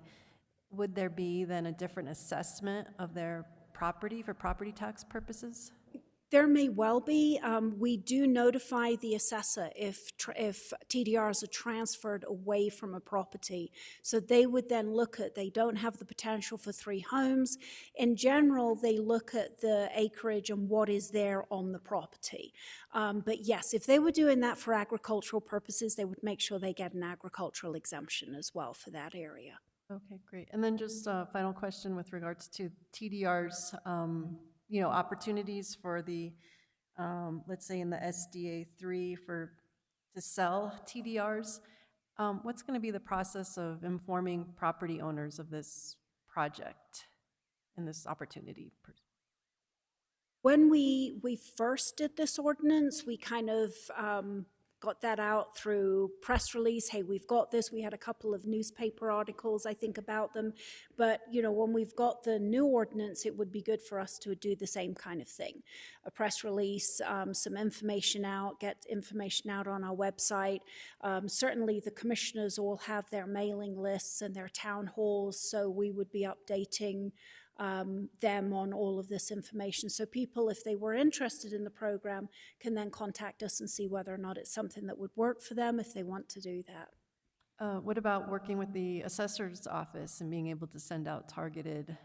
Would there be then a different assessment of their property for property tax purposes? There may well be. We do notify the assessor if TDRs are transferred away from a property. So they would then look at, they don't have the potential for 3 homes. In general, they look at the acreage and what is there on the property. But yes, if they were doing that for agricultural purposes, they would make sure they get an agricultural exemption as well for that area. Okay, great. And then just a final question with regards to TDRs. Opportunities for the, let's say in the SDA 3 to sell TDRs. What's going to be the process of informing property owners of this project and this opportunity? When we first did this ordinance, we kind of got that out through press release. Hey, we've got this. We had a couple of newspaper articles, I think, about them. But, when we've got the new ordinance, it would be good for us to do the same kind of thing. A press release, some information out, get information out on our website. Certainly the commissioners all have their mailing lists and their town halls, so we would be updating them on all of this information. So people, if they were interested in the program, can then contact us and see whether or not it's something that would work for them if they want to do that. What about working with the assessor's office and being able to send out targeted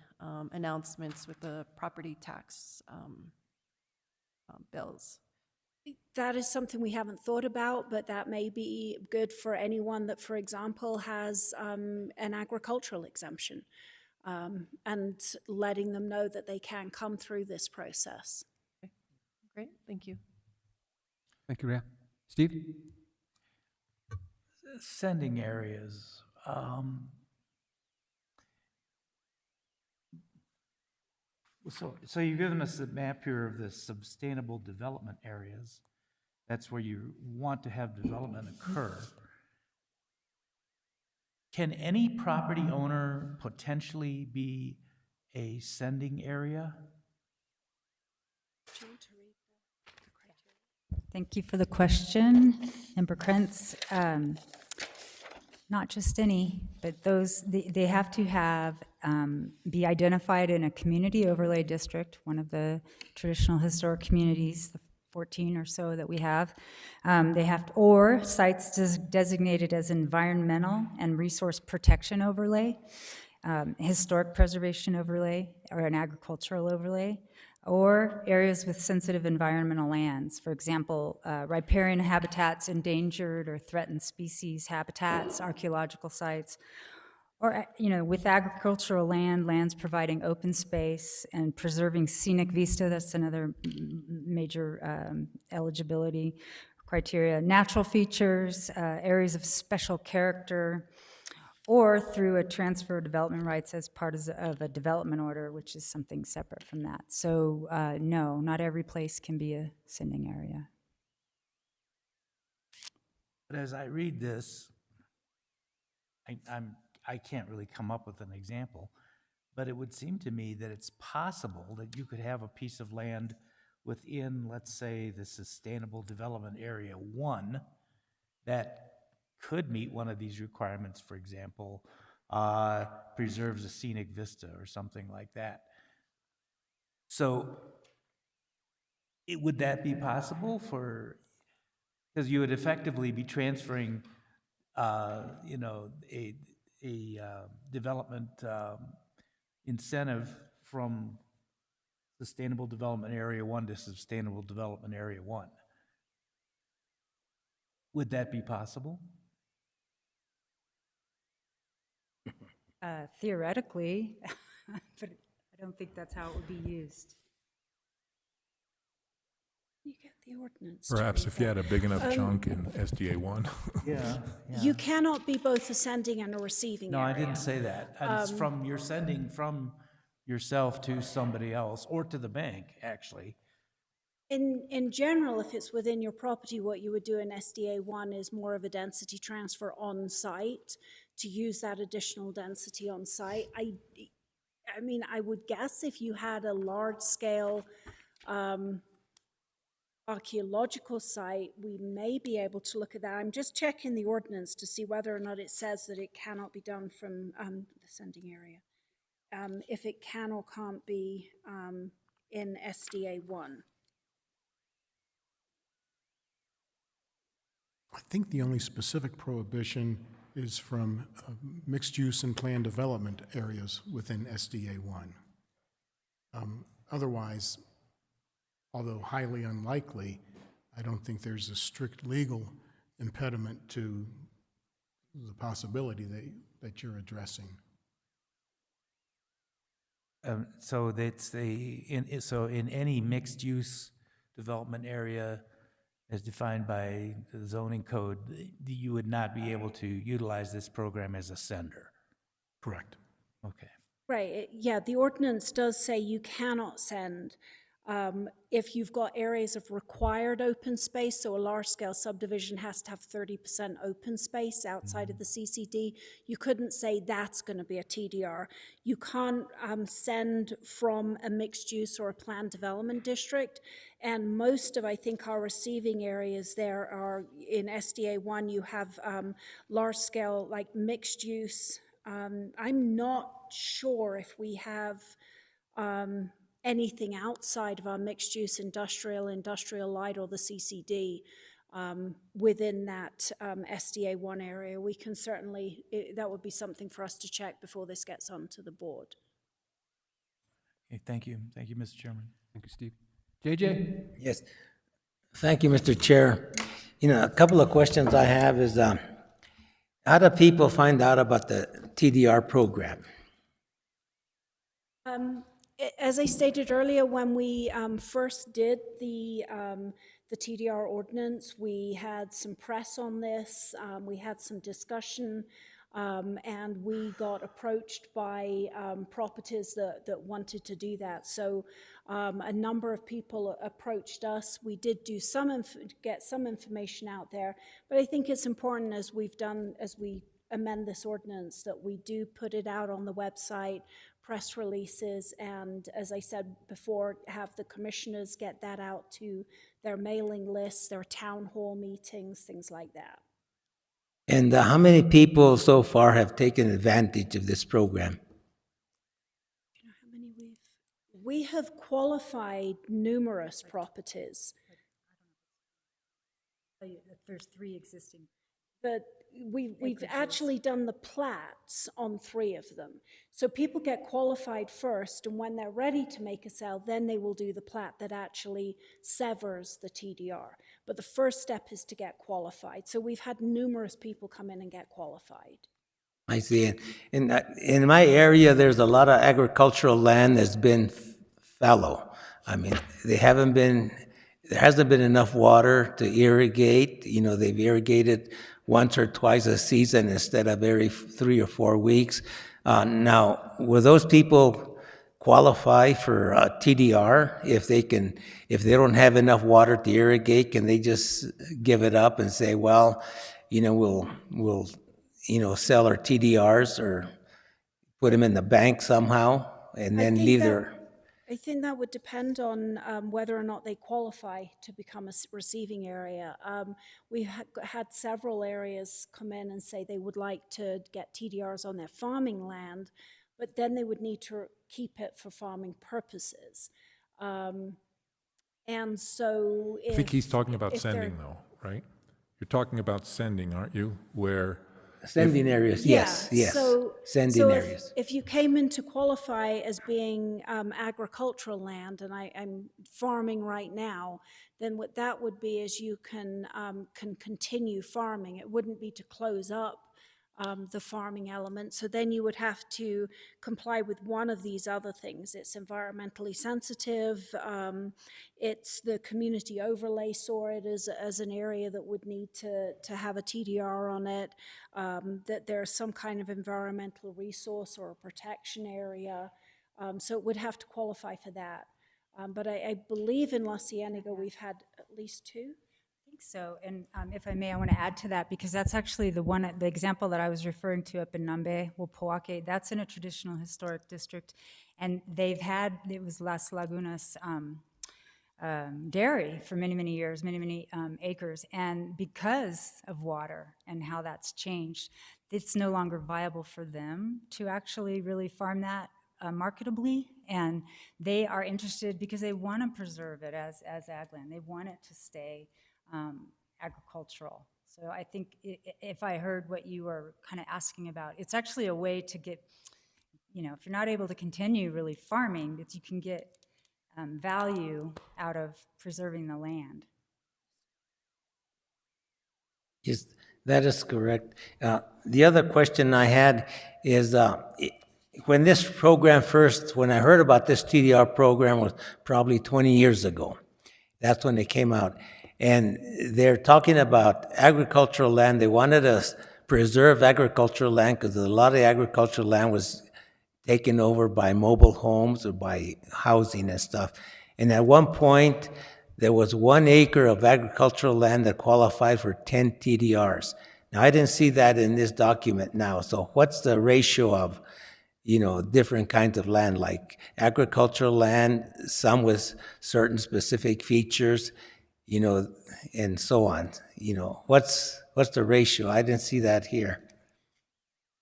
announcements with the property tax bills? That is something we haven't thought about, but that may be good for anyone that, for example, has an agricultural exemption. And letting them know that they can come through this process. Okay. Great, thank you. Thank you, Rhea. Steve? Sending areas. So you've given us a map here of the sustainable development areas. That's where you want to have development occur. Can any property owner potentially be a sending area? Thank you for the question, Member Krentz. Not just any, but they have to be identified in a community overlay district, one of the traditional historic communities, the 14 or so that we have. They have to, or sites designated as environmental and resource protection overlay, historic preservation overlay, or an agricultural overlay, or areas with sensitive environmental lands. For example, riparian habitats, endangered or threatened species habitats, archaeological sites, or, with agricultural lands providing open space and preserving scenic vista. That's another major eligibility criteria. Natural features, areas of special character, or through a transfer of development rights as part of a development order, which is something separate from that. So no, not every place can be a sending area. But as I read this, I can't really come up with an example, but it would seem to me that it's possible that you could have a piece of land within, let's say, the Sustainable Development Area 1 that could meet one of these requirements, for example, preserves a scenic vista or something like that. So would that be possible for, because you would effectively be transferring, you know, a development incentive from Sustainable Development Area 1 to Sustainable Development Area 1. Would that be possible? Theoretically, but I don't think that's how it would be used. You get the ordinance. Perhaps if you had a big enough chunk in SDA 1. Yeah. You cannot be both a sending and a receiving No, area. I didn't say that. It's from, you're sending from yourself to somebody else, or to the bank, actually. In general, if it's within your property, what you would do in SDA 1 is more of a density transfer on site to use that additional density on site. I mean, I would guess if you had a large scale archaeological site, we may be able to look at that. I'm just checking the ordinance to see whether or not it says that it cannot be done from the sending area. If it can or can't be in SDA 1. I think the only specific prohibition is from mixed-use and planned development areas within SDA 1. Otherwise, although highly unlikely, I don't think there's a strict legal impediment to the possibility that you're addressing. So that's so in any mixed-use development area as defined by the zoning code, you would not be able to utilize this program as a sender. Correct. Okay. Right, yeah, the ordinance does say you cannot send if you've got areas of required open space, so a large-scale subdivision has to have 30% open space outside of the CCD. You couldn't say that's going to be a TDR. You can't send from a mixed use or a planned development district, and most of, I think, our receiving areas there are in SDA 1, you have large-scale, like mixed use. I'm not sure if we have anything outside of our mixed-use industrial light, or the CCD within that SDA 1 area. We can certainly, that would be something for us to check before this gets onto the board. Okay, thank you. Thank you, Mr. Chairman. Thank you, Steve. JJ? Yes. Thank you, Mr. Chair. You know, a couple of questions I have is, how do people find out about the TDR program? As I stated earlier, when we first did the TDR ordinance, we had some press on this, we had some discussion, and we got approached by properties that wanted to do that. So a number of people approached us. We did do get some information out there, but I think it's important, as we've done, as we amend this ordinance, that we do put it out on the website, press releases, and as I said before, have the commissioners get that out to their mailing lists, their town hall meetings, things like that. And how many people so far have taken advantage of this program? Do you know how many we have qualified numerous properties. There's 3 existing. But we've actually done the plats on 3 of them. So people get qualified first, and when they're ready to make a sale, then they will do the plat that actually severs the TDR. But the first step is to get qualified. So we've had numerous people come in and get qualified. I see. In my area, there's a lot of agricultural land that's been fallow. I mean, there hasn't been enough water to irrigate. You know, they've irrigated once or twice a season instead of every 3 or 4 weeks. Now, will those people qualify for TDR if they don't have enough water to irrigate? Can they just give it up and say, well, you know, we'll sell our TDRs or put them in the bank somehow and then leave their... I think that would depend on whether or not they qualify to become a receiving area. We had several areas come in and say they would like to get TDRs on their farming land, but then they would need to keep it for farming purposes. And so I think he's talking about if they're- sending though, right? You're talking about sending, aren't you? Where Sending areas, yes, Yeah, yes. so- Sending so areas. If you came in to qualify as being agricultural land, and I'm farming right now, then what that would be is you can continue farming. It wouldn't be to close up the farming element. So then you would have to comply with one of these other things. It's environmentally sensitive. It's the community overlay saw it as an area that would need to have a TDR on it. That there's some kind of environmental resource or a protection area. So it would have to qualify for that. But I believe in La Cienega we've had at least two. I think so, and if I may, I want to add to that, because that's actually the example that I was referring to up in Nambe, Wopoake. That's in a traditional historic district, and it was Las Lagunas dairy for many, many years, many acres, and because of water and how that's changed, it's no longer viable for them to actually really farm that marketably, and they are interested because they want to preserve it as ag land. They want it to stay agricultural. So I think if I heard what you were kind of asking about, it's actually a way to get, if you're not able to continue really farming, that you can get value out of preserving the land. Yes, that is correct. The other question I had is, when this program when I heard about this TDR program was probably 20 years ago. That's when it came out. And they're talking about agricultural land. They wanted us preserve agricultural land because a lot of agricultural land was taken over by mobile homes or by housing and stuff. And at one point, there was 1 acre of agricultural land that qualified for 10 TDRs. Now, I didn't see that in this document now. So what's the ratio of, different kinds of land, like agricultural land, some with certain specific features, and so on? What's the ratio? I didn't see that here.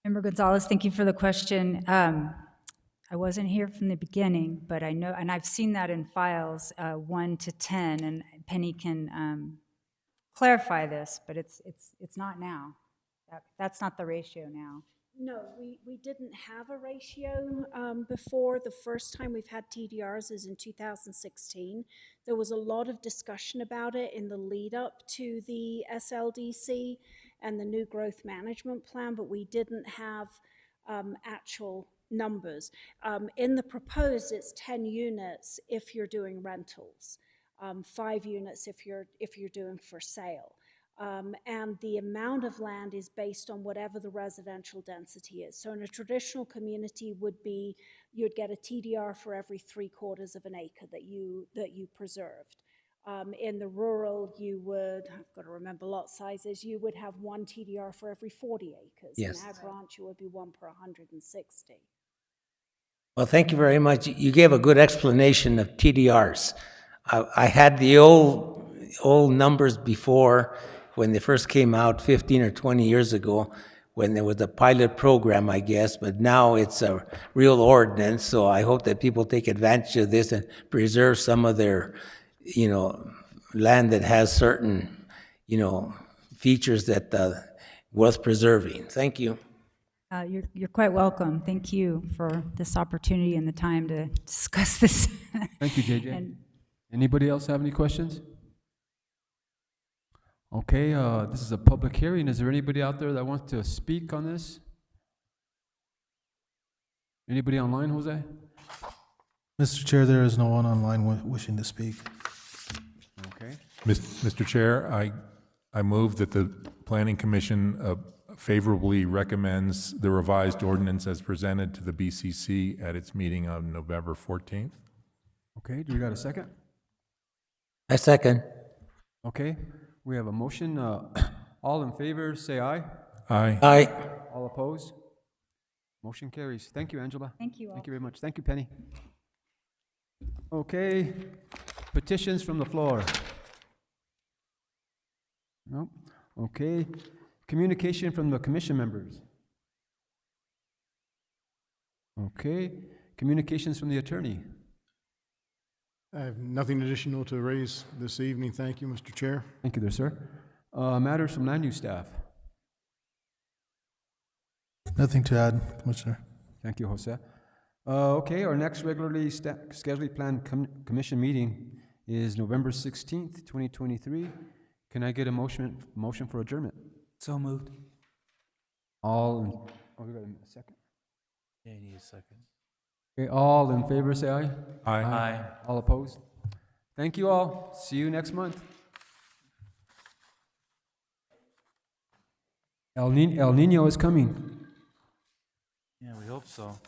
Member Gonzalez, thank you for the question. I wasn't here from the beginning, but I know, and I've seen that in files 1 to 10, and Penny can clarify this, but it's not now. That's not the ratio now. No, we didn't have a ratio before. The first time we've had TDRs is in 2016. There was a lot of discussion about it in the lead up to the SLDC and the new growth management plan, but we didn't have actual numbers. In the proposed, it's 10 units if you're doing rentals, 5 units if you're doing for sale. And the amount of land is based on whatever the residential density is. So in a traditional community would be, you'd get a TDR for every 3/4 of an acre that you preserved. In the rural, you would, I've got to remember lot sizes, you would have 1 TDR for every 40 acres. Yes. In Ag Ranch, it would be 1 per 160. Well, thank you very much. You gave a good explanation of TDRs. I had the old numbers before, when they first came out 15 or 20 years ago, when there was a pilot program, I guess, but now it's a real ordinance, so I hope that people take advantage of this and preserve some of their, land that has certain, features that worth preserving. Thank you. You're quite welcome. Thank you for this opportunity and the time to discuss this. Thank you, JJ. And anybody else have any questions? Okay, this is a public hearing. Is there anybody out there that wants to speak on this? Anybody online, Jose? Mr. Chair, there is no one online wishing to speak. Okay. Mr. Chair, I move that the Planning Commission favorably recommends the revised ordinance as presented to the BCC at its meeting on November 14th. Okay, do we got a second? I second. Okay, we have a motion. All in favor, say aye. Aye. Aye. All opposed? Motion carries. Thank you, Angela. Thank you all. Thank you very much. Thank you, Penny. Okay, petitions from the floor. No. Okay, communication from the commission members. Okay, communications from the attorney. I have nothing additional to raise this evening. Thank you, Mr. Chair. Thank you there, sir. Matters from land use staff. Nothing to add, Commissioner. Thank you, Jose. Okay, our next regularly scheduled planned commission meeting is November 16th, 2023. Can I get a motion for adjournment? So moved. Oh, we got a second. Yeah, you need a second. Okay, all in favor, say aye. Aye. Aye. All opposed? Thank you all. See you next month. El Nino is coming. Yeah, we hope so.